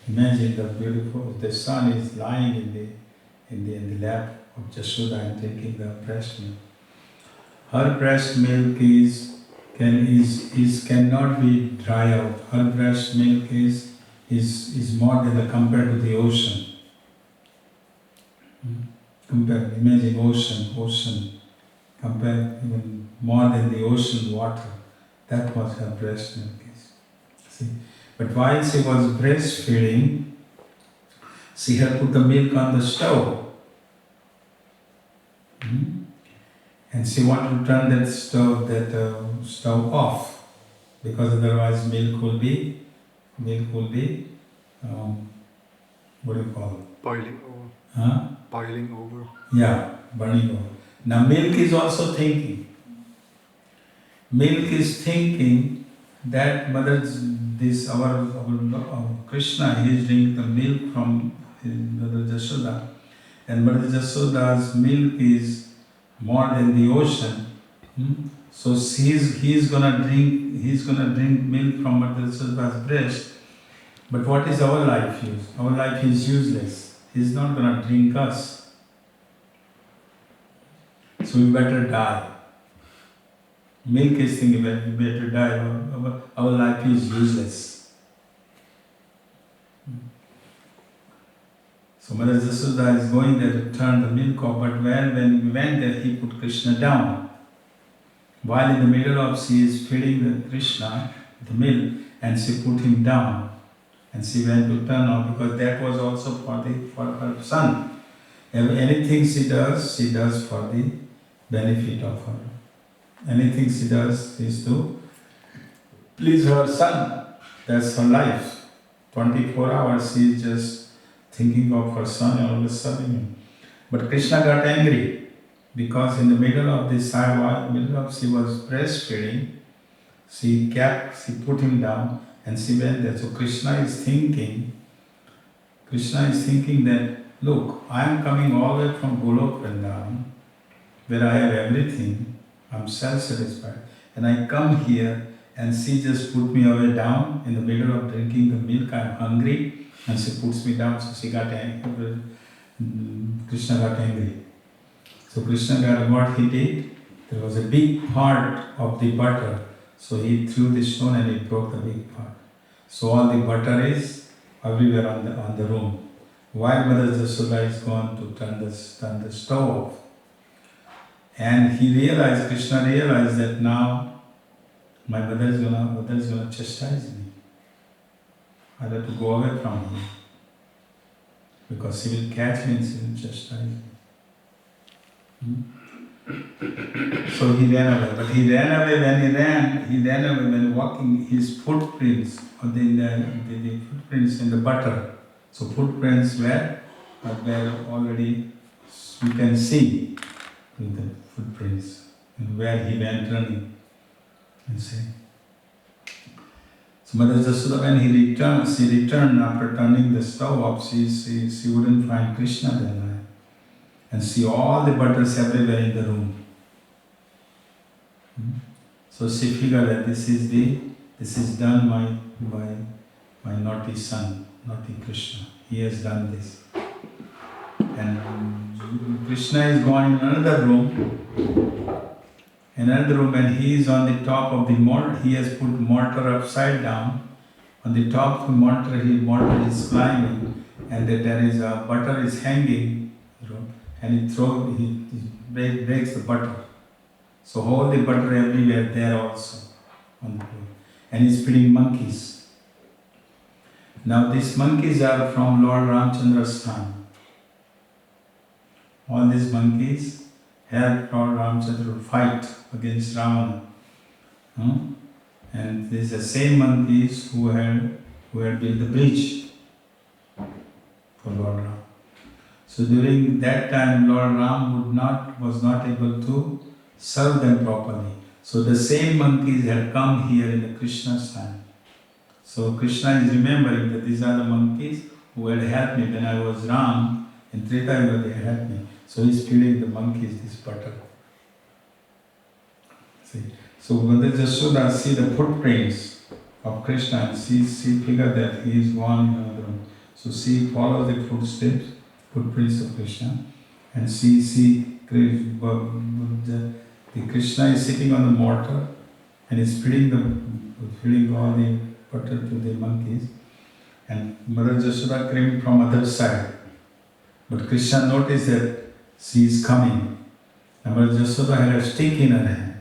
Imagine the son is lying in the lap of Yashoda and drinking the breast milk. Her breast milk cannot be dry out. Her breast milk is more than compared to the ocean. Imagine ocean. Compare even more than the ocean water. That was her breast milk is. See? But while she was breastfeeding, she had put the milk on the stove. And she wanted to turn that stove off, because otherwise milk will be what do you call it? Boiling over. Huh? Boiling over. Yeah, burning over. Now milk is also thinking. Milk is thinking that our Krishna, he is drinking the milk from Mother Yashoda, and Mother Yashoda's milk is more than the ocean. So he's gonna drink milk from Mother Yashoda's breast. But what is our life use? Our life is useless. He's not gonna drink us. So we better die. Milk is thinking that we better die. Our life is useless. So Mother Yashoda is going there to turn the milk off, but when we went there, he put Krishna down. While in the middle of she is feeding the Krishna the milk, and she put him down, and she went to turn off, because that was also for her son. Anything she does for the benefit of her. Anything she does is to please her son. That's her life. 24 hours she is just thinking of her son and always serving him. But Krishna got angry, because in the middle of she was breastfeeding, she put him down and she went there. So Krishna is thinking that, look, I am coming all the way from Golok Vrindavan, where I have everything, I'm self-satisfied, and I come here and she just put me away down in the middle of drinking the milk. I'm hungry, and she puts me down. So she got angry. Krishna got angry. So Krishna got what he did? There was a big part of the butter. So he threw the stone and he broke the big part. So all the butter is everywhere on the room. While Mother Jasoda is gone to turn the stove off. And Krishna realized that now my mother is gonna chastise me. I have to go away from him. Because he will catch me and he will chastise me. So he ran away. But he ran away when walking, his footprints or the footprints in the butter. So footprints were already, you can see with the footprints and where he went running. You see. So Mother Jasoda, when she returned after turning the stove off, she wouldn't find Krishna there. And see all the butters everywhere in the room. So she figured that this is done by naughty son, naughty Krishna. He has done this. And Krishna is gone in another room. And he is on the top of the mortar. He has put mortar upside down. On the top of the mortar is climbing, and there is a butter is hanging. And he breaks the butter. So all the butter everywhere there also on the floor. And he's feeding monkeys. Now these monkeys are from Lord Ramchandra's time. All these monkeys helped Lord Ramchandra fight against Ravana. And these are the same monkeys who had built the bridge for Lord Ram. So during that time, Lord Ram was not able to serve them properly. So the same monkeys had come here in the Krishna's time. So Krishna is remembering that these are the monkeys who had helped me when I was Ram. In Treta Yuga they helped me. So he's feeding the monkeys this butter. See. So Mother Jasoda see the footprints of Krishna and she figured that he is gone in another room. So she follows the footprints of Krishna, and the Krishna is sitting on the mortar and is feeding all the butter to the monkeys, and Mother Jasoda came from other side. But Krishna noticed that she is coming, and Mother Jasoda had a stick in her hand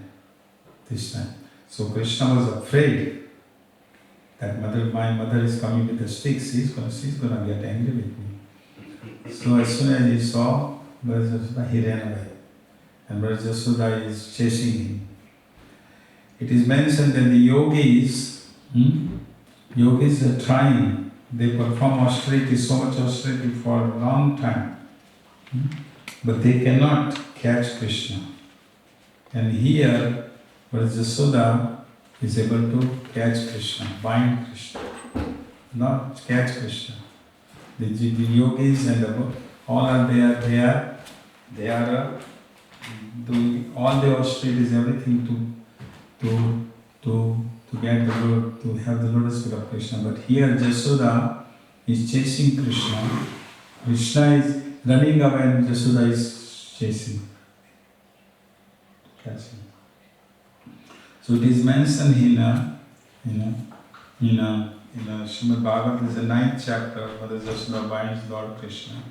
this time. So Krishna was afraid that my mother is coming with a stick, she's gonna get angry with me. So as soon as he saw Mother Jasoda, he ran away. And Mother Jasoda is chasing him. It is mentioned that the yogis are trying. They perform austerity, so much austerity for a long time. But they cannot catch Krishna. And here, Mother Jasoda is able to catch Krishna, bind Krishna, not catch Krishna. The yogis and all are there. They are doing all the austerities, everything to get the Lord, to have the lotus feet of Krishna. But here Jasoda is chasing Krishna. Krishna is running away and Jasoda is chasing, catching. So it is mentioned in Srimad Bhagavatam, is the 9th chapter, Mother Jasoda binds Lord Krishna.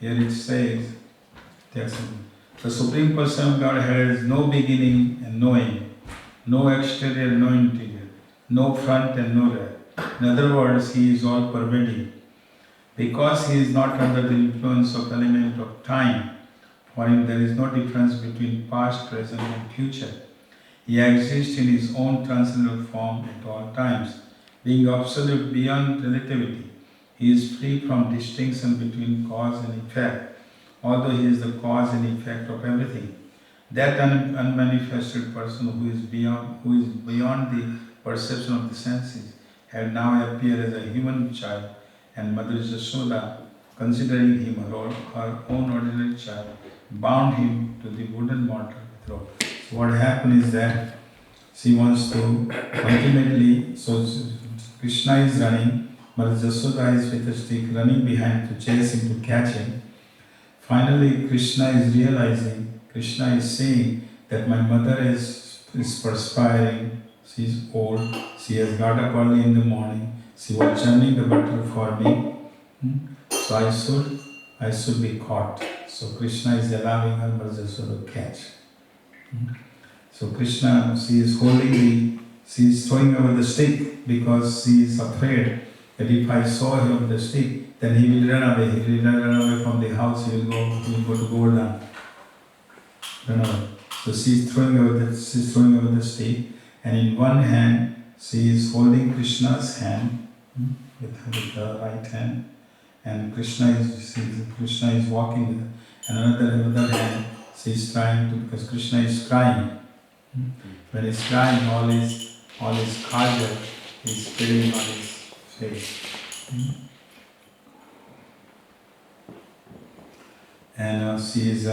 Here it says, the Supreme Person of God has no beginning and no end, no exterior, no interior, no front and no rear. In other words, He is all pervading. Because He is not under the influence of element of time, for Him there is no difference between past, present and future. He exists in His own transcendental form at all times. Being absolute beyond relativity, He is free from distinction between cause and effect, although He is the cause and effect of everything. That unmanifested person who is beyond the perception of the senses had now appeared as a human child, and Mother Jasoda, considering him her own ordinary child, bound him to the wooden mortar with rope. So what happened is that she wants to ultimately, so Krishna is running, Mother Jasoda is with a stick running behind to chase him, to catch him. finally Krishna is realizing, Krishna is saying that my mother is perspiring, she is old, she has got up early in the morning, she was churning the butter for me, so I should be caught. So Krishna is allowing her Mother Yasoda to catch. So Krishna, she is throwing away the stick because she is afraid that if I saw him the stick, then he will run away. He will run away from the house, he will go to Govardhan. Run away. So she is throwing away the stick, and in one hand she is holding Krishna's hand with her right hand, and Krishna is walking with her. And another hand she is trying to, because Krishna is crying. When he's crying, all his kajal is spilling on his face. And she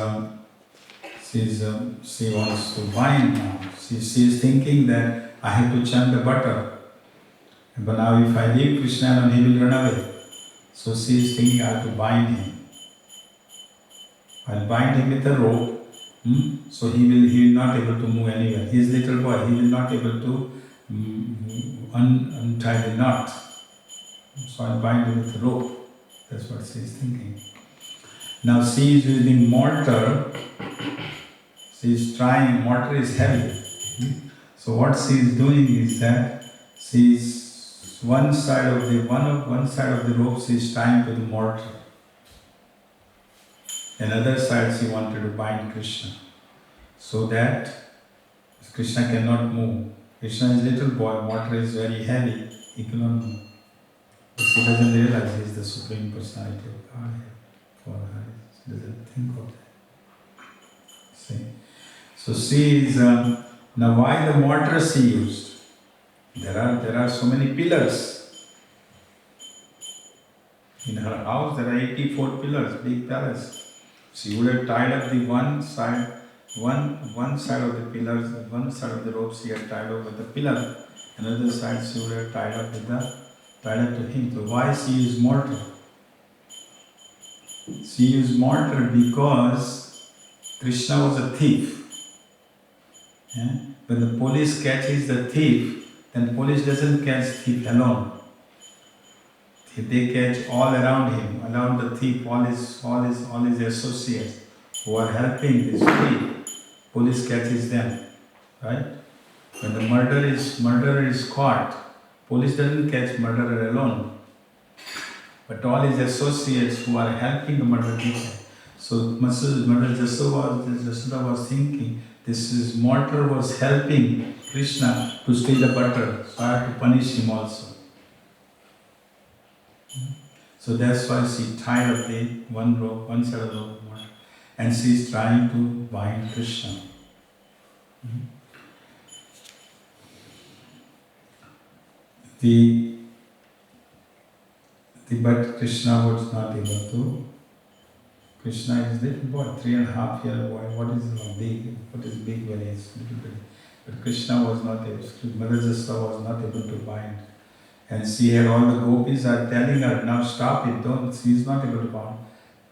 wants to bind now. She is thinking that I have to churn the butter. But now if I leave Krishna alone, he will run away. So she is thinking I have to bind him. I'll bind him with a rope. So he will not able to move anywhere. He is little boy, he will not able to untie the knot. So I'll bind him with a rope. That's what she is thinking. Now she is using mortar. She is trying, mortar is heavy. So what she is doing is that she is one side of the rope she is tying to the mortar. Another side she wanted to bind Krishna, so that Krishna cannot move. Krishna is little boy, mortar is very heavy, he cannot move. But she doesn't realize he is the Supreme Personality of Godhead for her. She doesn't think of that. See? So she is, now why the mortar she used? There are so many pillars. In her house there are 84 pillars, big palace. She would have tied up the one side of the pillars, one side of the rope she had tied up with the pillar, another side she would have tied up to him. So why she used mortar? She used mortar because Krishna was a thief. Yeah? When the police catches the thief, then police doesn't catch thief alone. They catch all around him, around the thief, all his associates who are helping this thief. Police catches them, right? When the murderer is caught, police doesn't catch murderer alone, but all his associates who are helping the murderer people. So Mother Yasoda was thinking, mortar was helping Krishna to steal the butter, so I have to punish him also. So that's why she tied up the one side of the rope, and she is trying to bind Krishna. But Krishna was not able to. Krishna is little boy, 3.5-year boy. What is big? What is big when he is little bit? But Krishna was not able. Mother Yasoda was not able to bind. And she had all the gopis are telling her, now stop it, don't, she is not able to bind.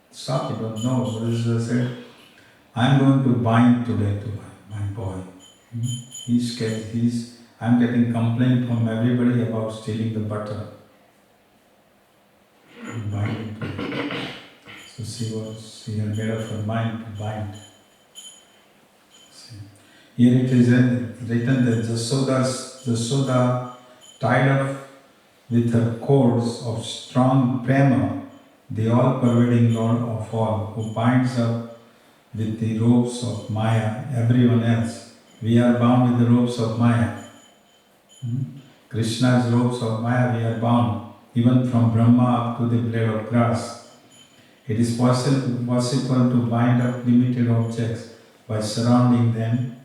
Stop it, don't, no. Mother Yasoda said, I am going to bind today to my boy. He's scared, I am getting complaint from everybody about stealing the butter. Bind him today. So she had made up her mind to bind. See. Here it is written that Yasoda tied up with her cords of strong prema, the all-pervading Lord of all, who binds up with the ropes of Maya everyone else. We are bound with the ropes of Maya. Krishna's ropes of Maya we are bound, even from Brahma up to the blade of grass. It is possible to bind up limited objects by surrounding them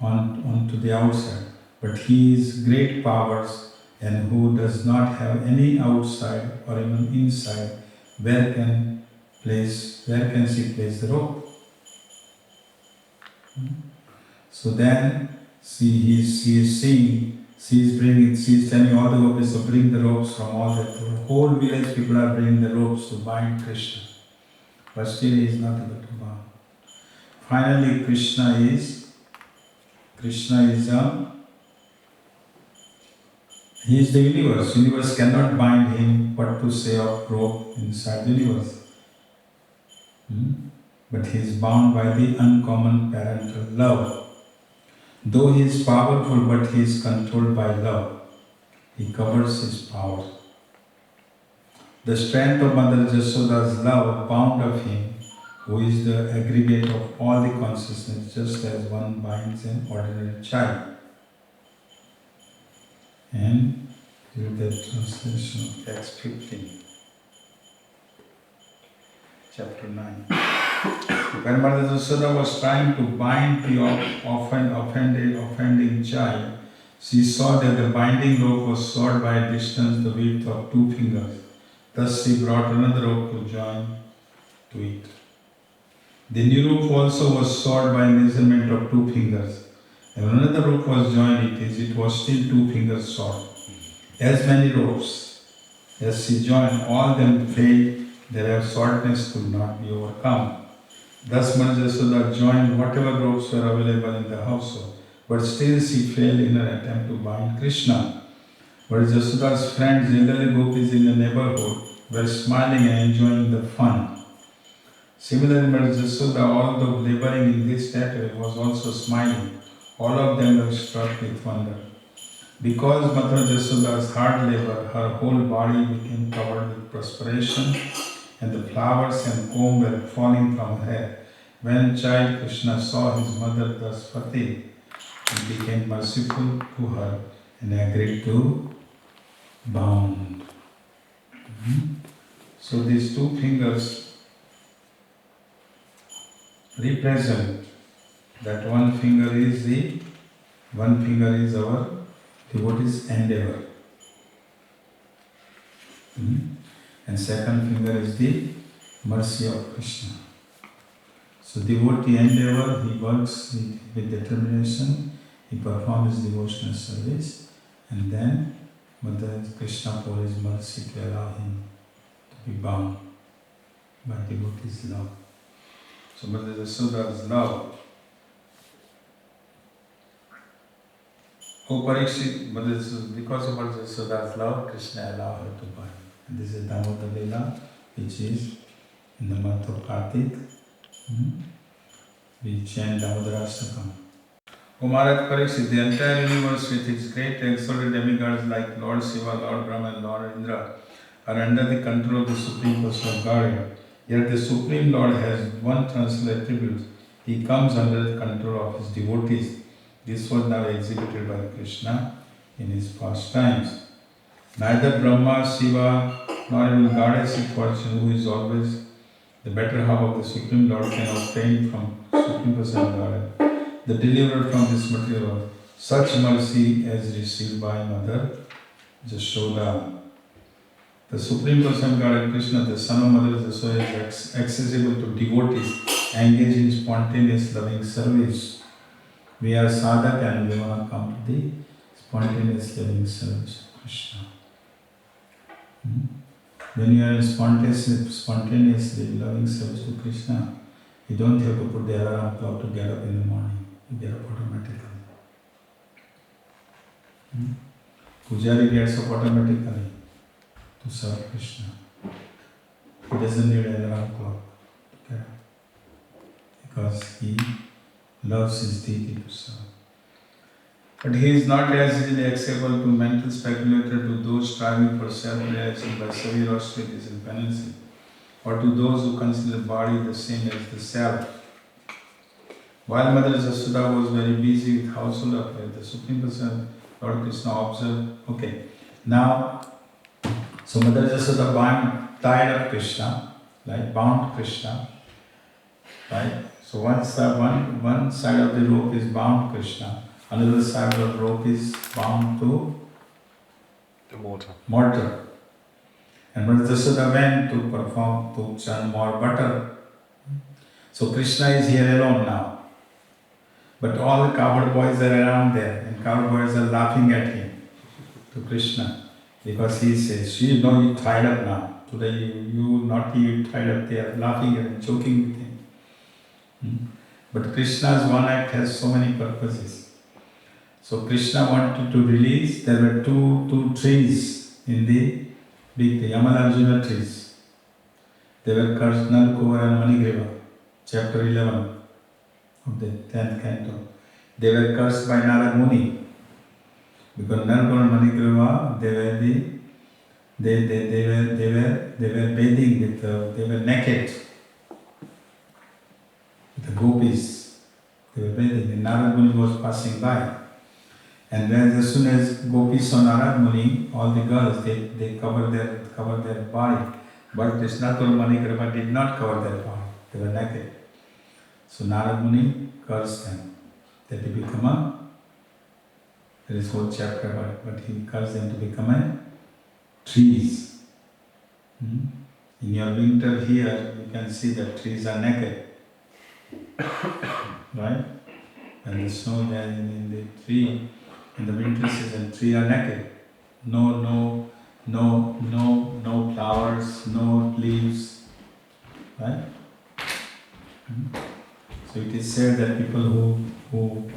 onto the outside. But he is great powers, and who does not have any outside or even inside, where can she place the rope? So then she is telling all the gopis to bring the ropes from all the whole village people are bringing the ropes to bind Krishna. but still he is not able to bound. Finally, Krishna is he is the universe. Universe cannot bind him. What to say of rope inside the universe? But he is bound by the uncommon parental love. Though he is powerful, but he is controlled by love. He covers his power. The strength of Mother Jasoda's love bound of him, who is the aggregate of all the consciousness, just as one binds an ordinary child. And read the translation of text 15, chapter 9. When Mother Jasoda was trying to bind the offending child, she saw that the binding rope was short by a distance the width of 2 fingers. Thus she brought another rope to join to it. The new rope also was short by a measurement of 2 fingers. And when another rope was joined it was still 2 fingers short. As many ropes as she joined, all them failed, their shortness could not be overcome. Thus Mother Jasoda joined whatever ropes were available in the household, but still she failed in her attempt to bind Krishna. But Jasoda's friends, elderly gopis in the neighborhood, were smiling and enjoying the fun. Similarly, Mother Jasoda, although laboring in this way, was also smiling. All of them were struck with wonder. Because Mother Jasoda's hard labor, her whole body became covered with perspiration, and the flowers and comb were falling from her hair. When child Krishna saw his mother thus fatigued, he became merciful to her and agreed to bound. So these 2 fingers represent that one finger is our devotee's endeavor. And second finger is the mercy of Krishna. So devotee endeavor, he works with determination, he performs his devotional service, and then Mother Krishna pour his mercy to allow him to be bound by devotee's love. So Mother Jasoda's love. Because of Mother Jasoda's love, Krishna allowed her to bind. And this is Damodar Leela, which is in the month of Kartik. We chant Damodar Ashtakam. O Maharaj Pariksit, the entire universe with its great exalted demigods like Lord Shiva, Lord Brahma and Lord Indra are under the control of the Supreme Personal Godhead. Yet the Supreme Lord has one transcendental attribute. He comes under the control of his devotees. This was now executed by Krishna in his past times. Neither Brahma, Shiva, nor even Goddess of Fortune, who is always the better half of the Supreme Lord, can obtain from Supreme Personal Godhead the deliverer from this material world such mercy as received by Mother Jasoda. The Supreme Personal Godhead Krishna, the son of Mother Jasoda, is accessible to devotees engaged in spontaneous loving service. We are sadhak and we want to come to the spontaneous loving service of Krishna. When you are in spontaneously loving service to Krishna, you don't have to put the alarm clock to get up in the morning. You get up automatically. Pujari gets up automatically to serve Krishna. He doesn't need an alarm clock to get up because he loves his deity to serve. But he is not as easily accessible to mental speculator, to those striving for self-realization by severe austerities and penance, or to those who consider body the same as the self. While Mother Jasoda was very busy with household affairs, the Supreme Person, Lord Krishna, observed. So Mother Jasoda tied up Krishna, bound Krishna, right? So one side of the rope is bound Krishna, another side of the rope is bound to the mortar. And Mother Jasoda went to churn more butter. So Krishna is here alone now. But all the cowherd boys are around there, and cowherd boys are laughing at him, to Krishna, because he says, you tied up now. Today you naughty, you tried up there laughing and joking with him. But Krishna's one act has so many purposes. So Krishna wanted to release, there were two trees in the big Yamalarjuna trees. They were cursed Nalkova and Manigriva, chapter 11 of the 10th canto. They were cursed by Narad Muni. Because Nalkova and Manigriva, they were bathing with, they were naked with the gopis. They were bathing. And Narad Muni was passing by. And when as soon as gopis saw Narad Muni, all the girls they covered their body. But this Nalkova and Manigriva did not cover their body. They were naked. So Narad Muni cursed them that they become a, there is whole chapter about it, but he cursed them to become a trees. In your winter here, you can see that trees are naked. Right? And the snow there in the tree, in the winter season, trees are naked. No flowers, no leaves. Right? So it is said that people who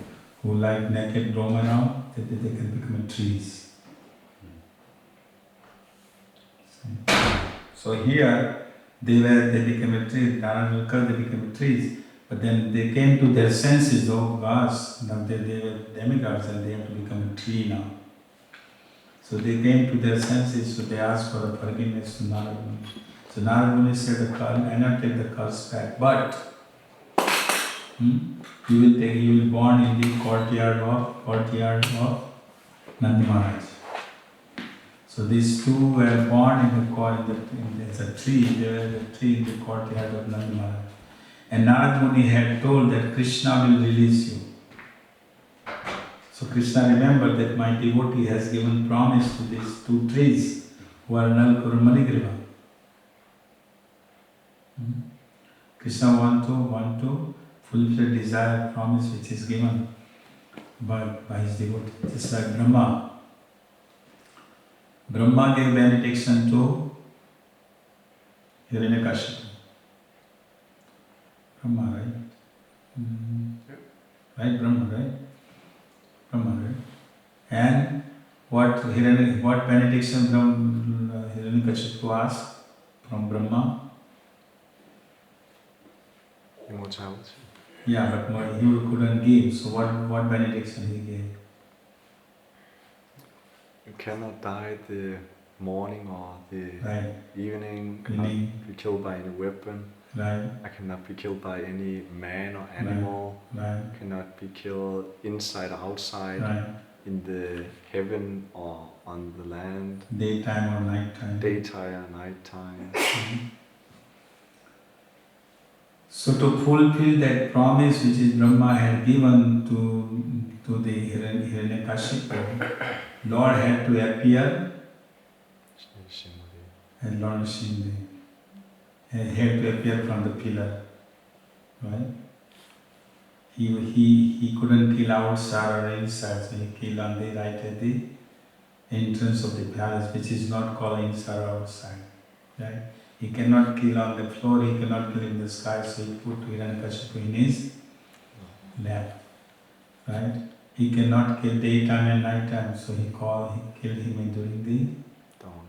like naked roam around, that they can become trees. So here they became a tree, Narayana they became trees, but then they came to their senses, oh gosh, now they were demigods and they have to become a tree now. So they came to their senses, so they asked for the forgiveness to Narada Muni. So Narada Muni said, I not take the curse back, but you will born in the courtyard of Nandi Maharaj. So these two were born in the courtyard, there's a tree, there was a tree in the courtyard of Nandi Maharaj. And Narad Muni had told that Krishna will release you. So Krishna remembered that my devotee has given promise to these two trees who are Nalkura and Manigriva. Krishna want to fulfill desire, promise which is given by his devotee. Just like Brahma. Brahma gave benediction to Hiranyakashipu. Brahma, right? Right, Brahma, right? Brahma, right? And what benediction from Hiranyakashipu asked from Brahma? Immortality. Yeah, but he couldn't give. So what benediction he gave? You cannot die the morning or the Right. evening. Cannot be killed by any weapon. Right. I cannot be killed by any man or animal. Right. Cannot be killed inside or outside. Right. In the heaven or on the land. Daytime or nighttime. Daytime or nighttime. So to fulfill that promise which is Brahma had given to the Hiranyakashipu, Lord had to appear and Lord Shimli had to appear from the pillar. Right? He couldn't kill outside or inside, so he killed on the right at the entrance of the palace, which is not called inside or outside. Right? He cannot kill on the floor, he cannot kill in the sky, so he put Hiranyakashipu in his lap. Right? He cannot kill daytime and nighttime, so he killed him during the dawn.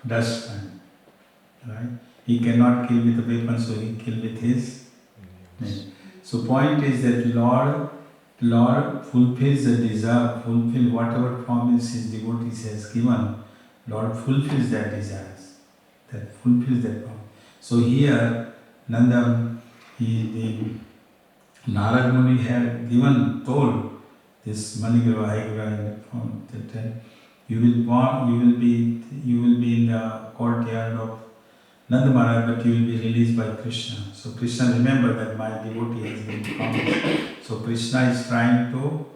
Dusk time. Right? He cannot kill with a weapon, so he killed with his name. So point is that Lord fulfills the desire, fulfill whatever promise his devotees has given. Lord fulfills that desires, that fulfills that promise. So here, Nanda, Narad Muni had told this Manigriva that you will be in the courtyard of Nanda Maharaj, but you will be released by Krishna. So Krishna remembered that my devotee has been promised. So Krishna is trying to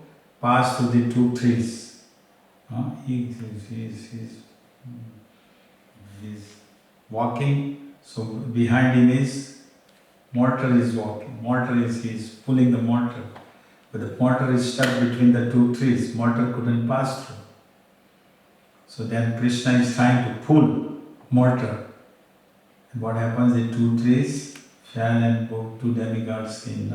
pass through the two trees. He's walking. So behind him is mortar is walking. He's pulling the mortar. But the mortar is stuck between the two trees. Mortar couldn't pass through. So then Krishna is trying to pull mortar. And what happens? The two trees fell and both two demigods came.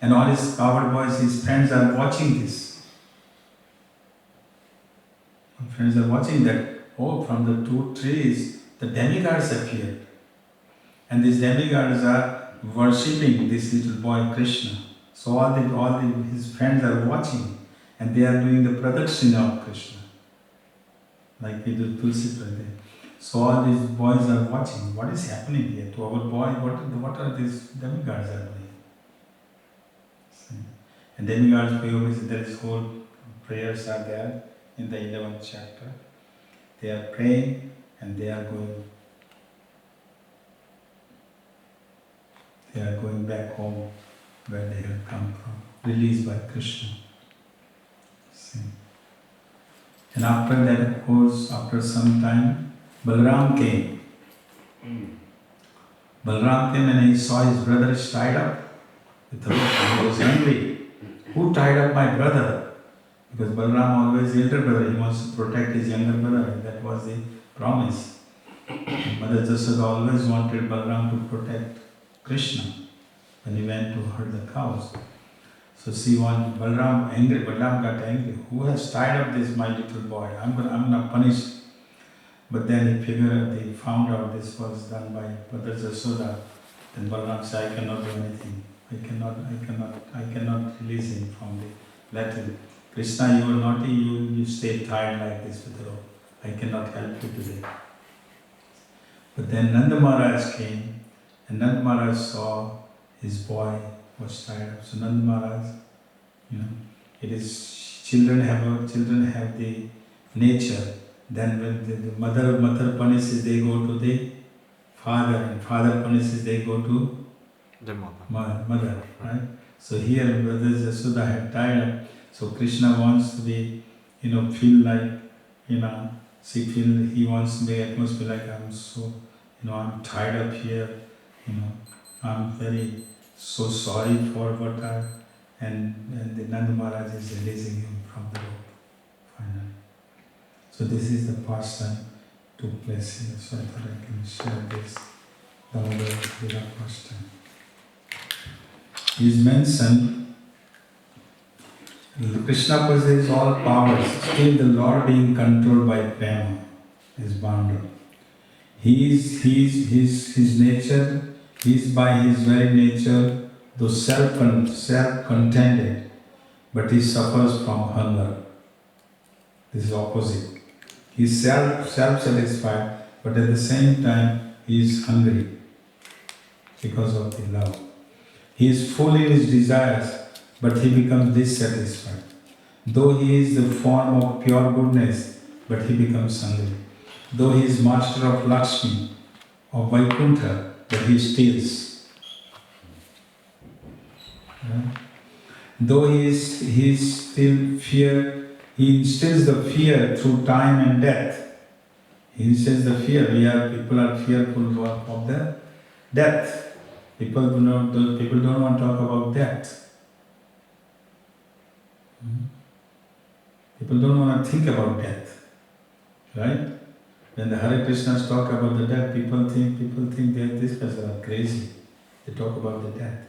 And all his coward boys, his friends are watching this. His friends are watching that. Oh, from the two trees, the demigods appeared. And these demigods are worshipping this little boy Krishna. So his friends are watching and they are doing the production of Krishna. Like we do Tulsi Pradeep. So all these boys are watching. What is happening here to our boy? What are these demigods are doing? See? And demigods pray over, there is whole prayers are there in the 11th chapter. They are praying and they are going back home where they have come from, released by Krishna. See? And after that, of course, after some time, Balram came. Balram came and he saw his brother is tied up with a rope. He was angry. Who tied up my brother? Because Balram always elder brother, he wants to protect his younger brother. That was the promise. Mother Jasoda always wanted Balram to protect Krishna when he went to herd the cows. So she wanted Balram angry. Balram got angry. Who has tied up this my little boy? I'm gonna punish. But then he found out this was done by Mother Jasoda. Then Balram said, I cannot do anything. I cannot release him from the battle. Krishna, you are naughty, you stay tied like this with the rope. I cannot help you today. But then Nanda Maharaj came, and Nanda Maharaj saw his boy was tied up. So Nanda Maharaj, it is children have the nature. Then when the mother punishes, they go to the father, and father punishes, they go to the mother. Mother, right? So here, Brother Jasoda had tied up. So Krishna wants to be, feel like, he wants to be atmosphere like I'm so, I'm tied up here, I'm very so sorry for what and the Nanda Maharaj is releasing him from the rope, finally. So this is the pastime took place here. So I thought I can share this, the Lila pastime. It is mentioned, Krishna possesses all powers, still the Lord being controlled by prema is Bhadra. His nature, he is by his very nature, though self-contented, but he suffers from hunger. This is opposite. He is self-satisfied, but at the same time he is hungry because of the love. He is full in his desires, but he becomes dissatisfied. Though he is the form of pure goodness, but he becomes hungry. Though he is master of Lakshmi, of Vaikuntha, but he steals. Though he still fear, he instills the fear through time and death. He instills the fear. People are fearful of the death. People don't want to talk about death. People don't want to think about death, right? When the Hare Krishnas talk about the death, people think that these guys are crazy. They talk about the death,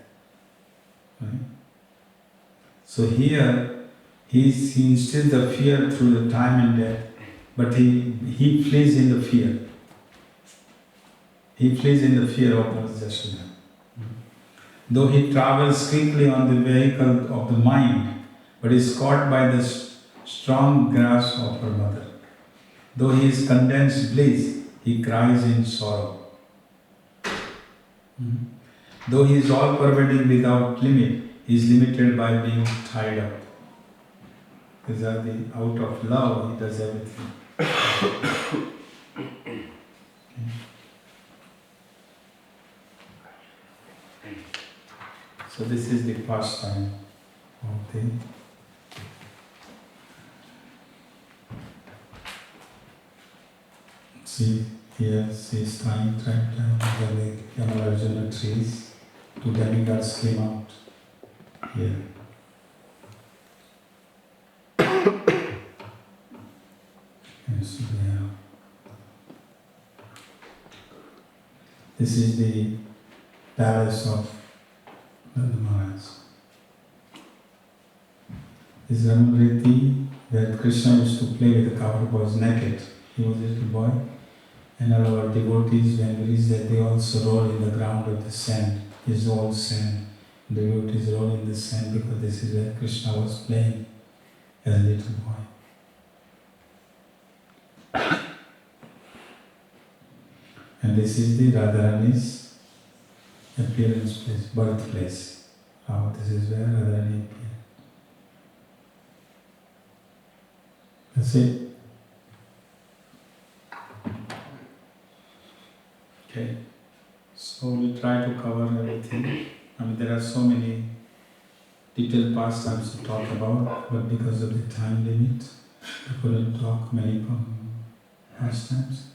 right? So here, he instills the fear through the time and death, but he flees in the fear. He flees in the fear of Jasoda. Though he travels quickly on the vehicle of the mind, but is caught by the strong grasp of her mother. Though he is condensed bliss, he cries in sorrow. Though he is all pervading without limit, he is limited by being tied up. Because out of love, he does everything. So this is the pastime of the see here, she's trying the Yamarajana trees. Two demigods came out here. So they have. This is the palace of Nanda Maharaj. This is Ramriti, where Krishna used to play with the cow boys naked. He was a little boy. And all our devotees, when we reach that, they also roll in the ground of the sand. It's all sand. The devotees roll in the sand because this is where Krishna was playing as a little boy. And this is the Radharani's appearance place, birthplace. Now this is where Radharani appeared. That's it. Okay. So we try to cover everything. I mean, there are so many detailed pastimes to talk about, but because of the time limit, we couldn't talk many pastimes.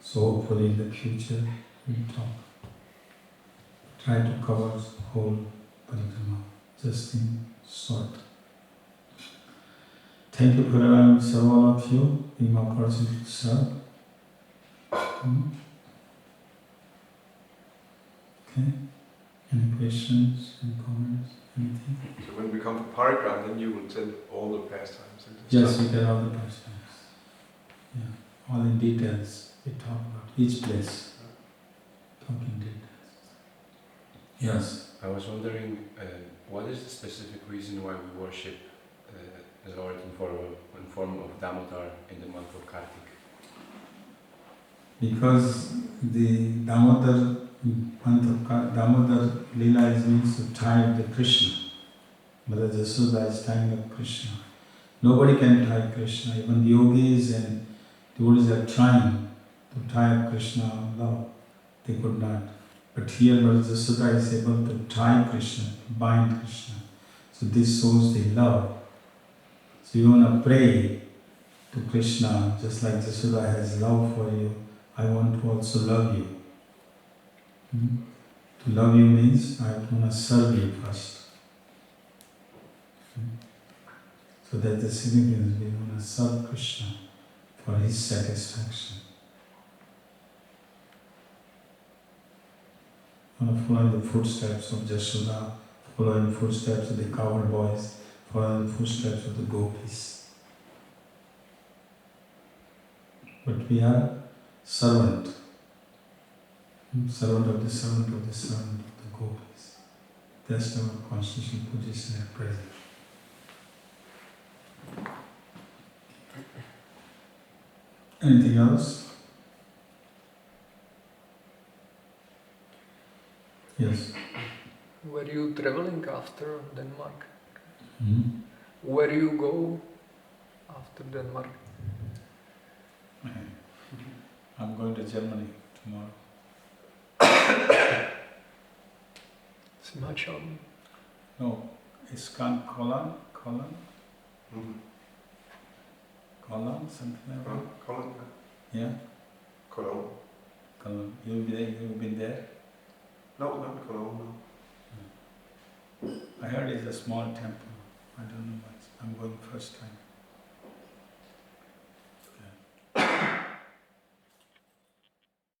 So hopefully in the future we'll talk. Try to cover whole parikrama, just in short. Thank you for allowing all of you, being my opportunity to serve. Okay. Any questions, any comments, anything? So when we come to Parikram, then you will tell all the pastimes? Yes, we tell all the pastimes. Yeah, all in details. We talk about each place. Talk in details. Yes. I was wondering, what is the specific reason why we worship the Lord in form of Damodar in the month of Kartik? Because the Damodar Damodar Leela means to tie up the Krishna. Mother Jasoda is tying up Krishna. Nobody can tie Krishna. Even the yogis and devotees are trying to tie up Krishna love. They could not. But here Mother Jasoda is able to tie Krishna, bind Krishna. So this shows the love. So you want to pray to Krishna, just like Jasoda has love for you. I want to also love you. To love you means I want to serve you first. So that's the significance. We want to serve Krishna for his satisfaction. We want to follow the footsteps of Jashoda, follow the footsteps of the cowherd boys, follow the footsteps of the gopis. But we are servant. Servant of the servant of the servant of the gopis. That's our constitutional position at present. Anything else? Yes. Were you traveling after Denmark? Mm-hmm. Where you go after Denmark? I'm going to Germany tomorrow. Simacham. No, ISKCON Cologne. Mm-hmm. Cologne, something like that. Cologne. Yeah, Cologne. Cologne. You've been there? You've been there? No, not Cologne, no. I heard it's a small temple. I don't know much. I'm going first time.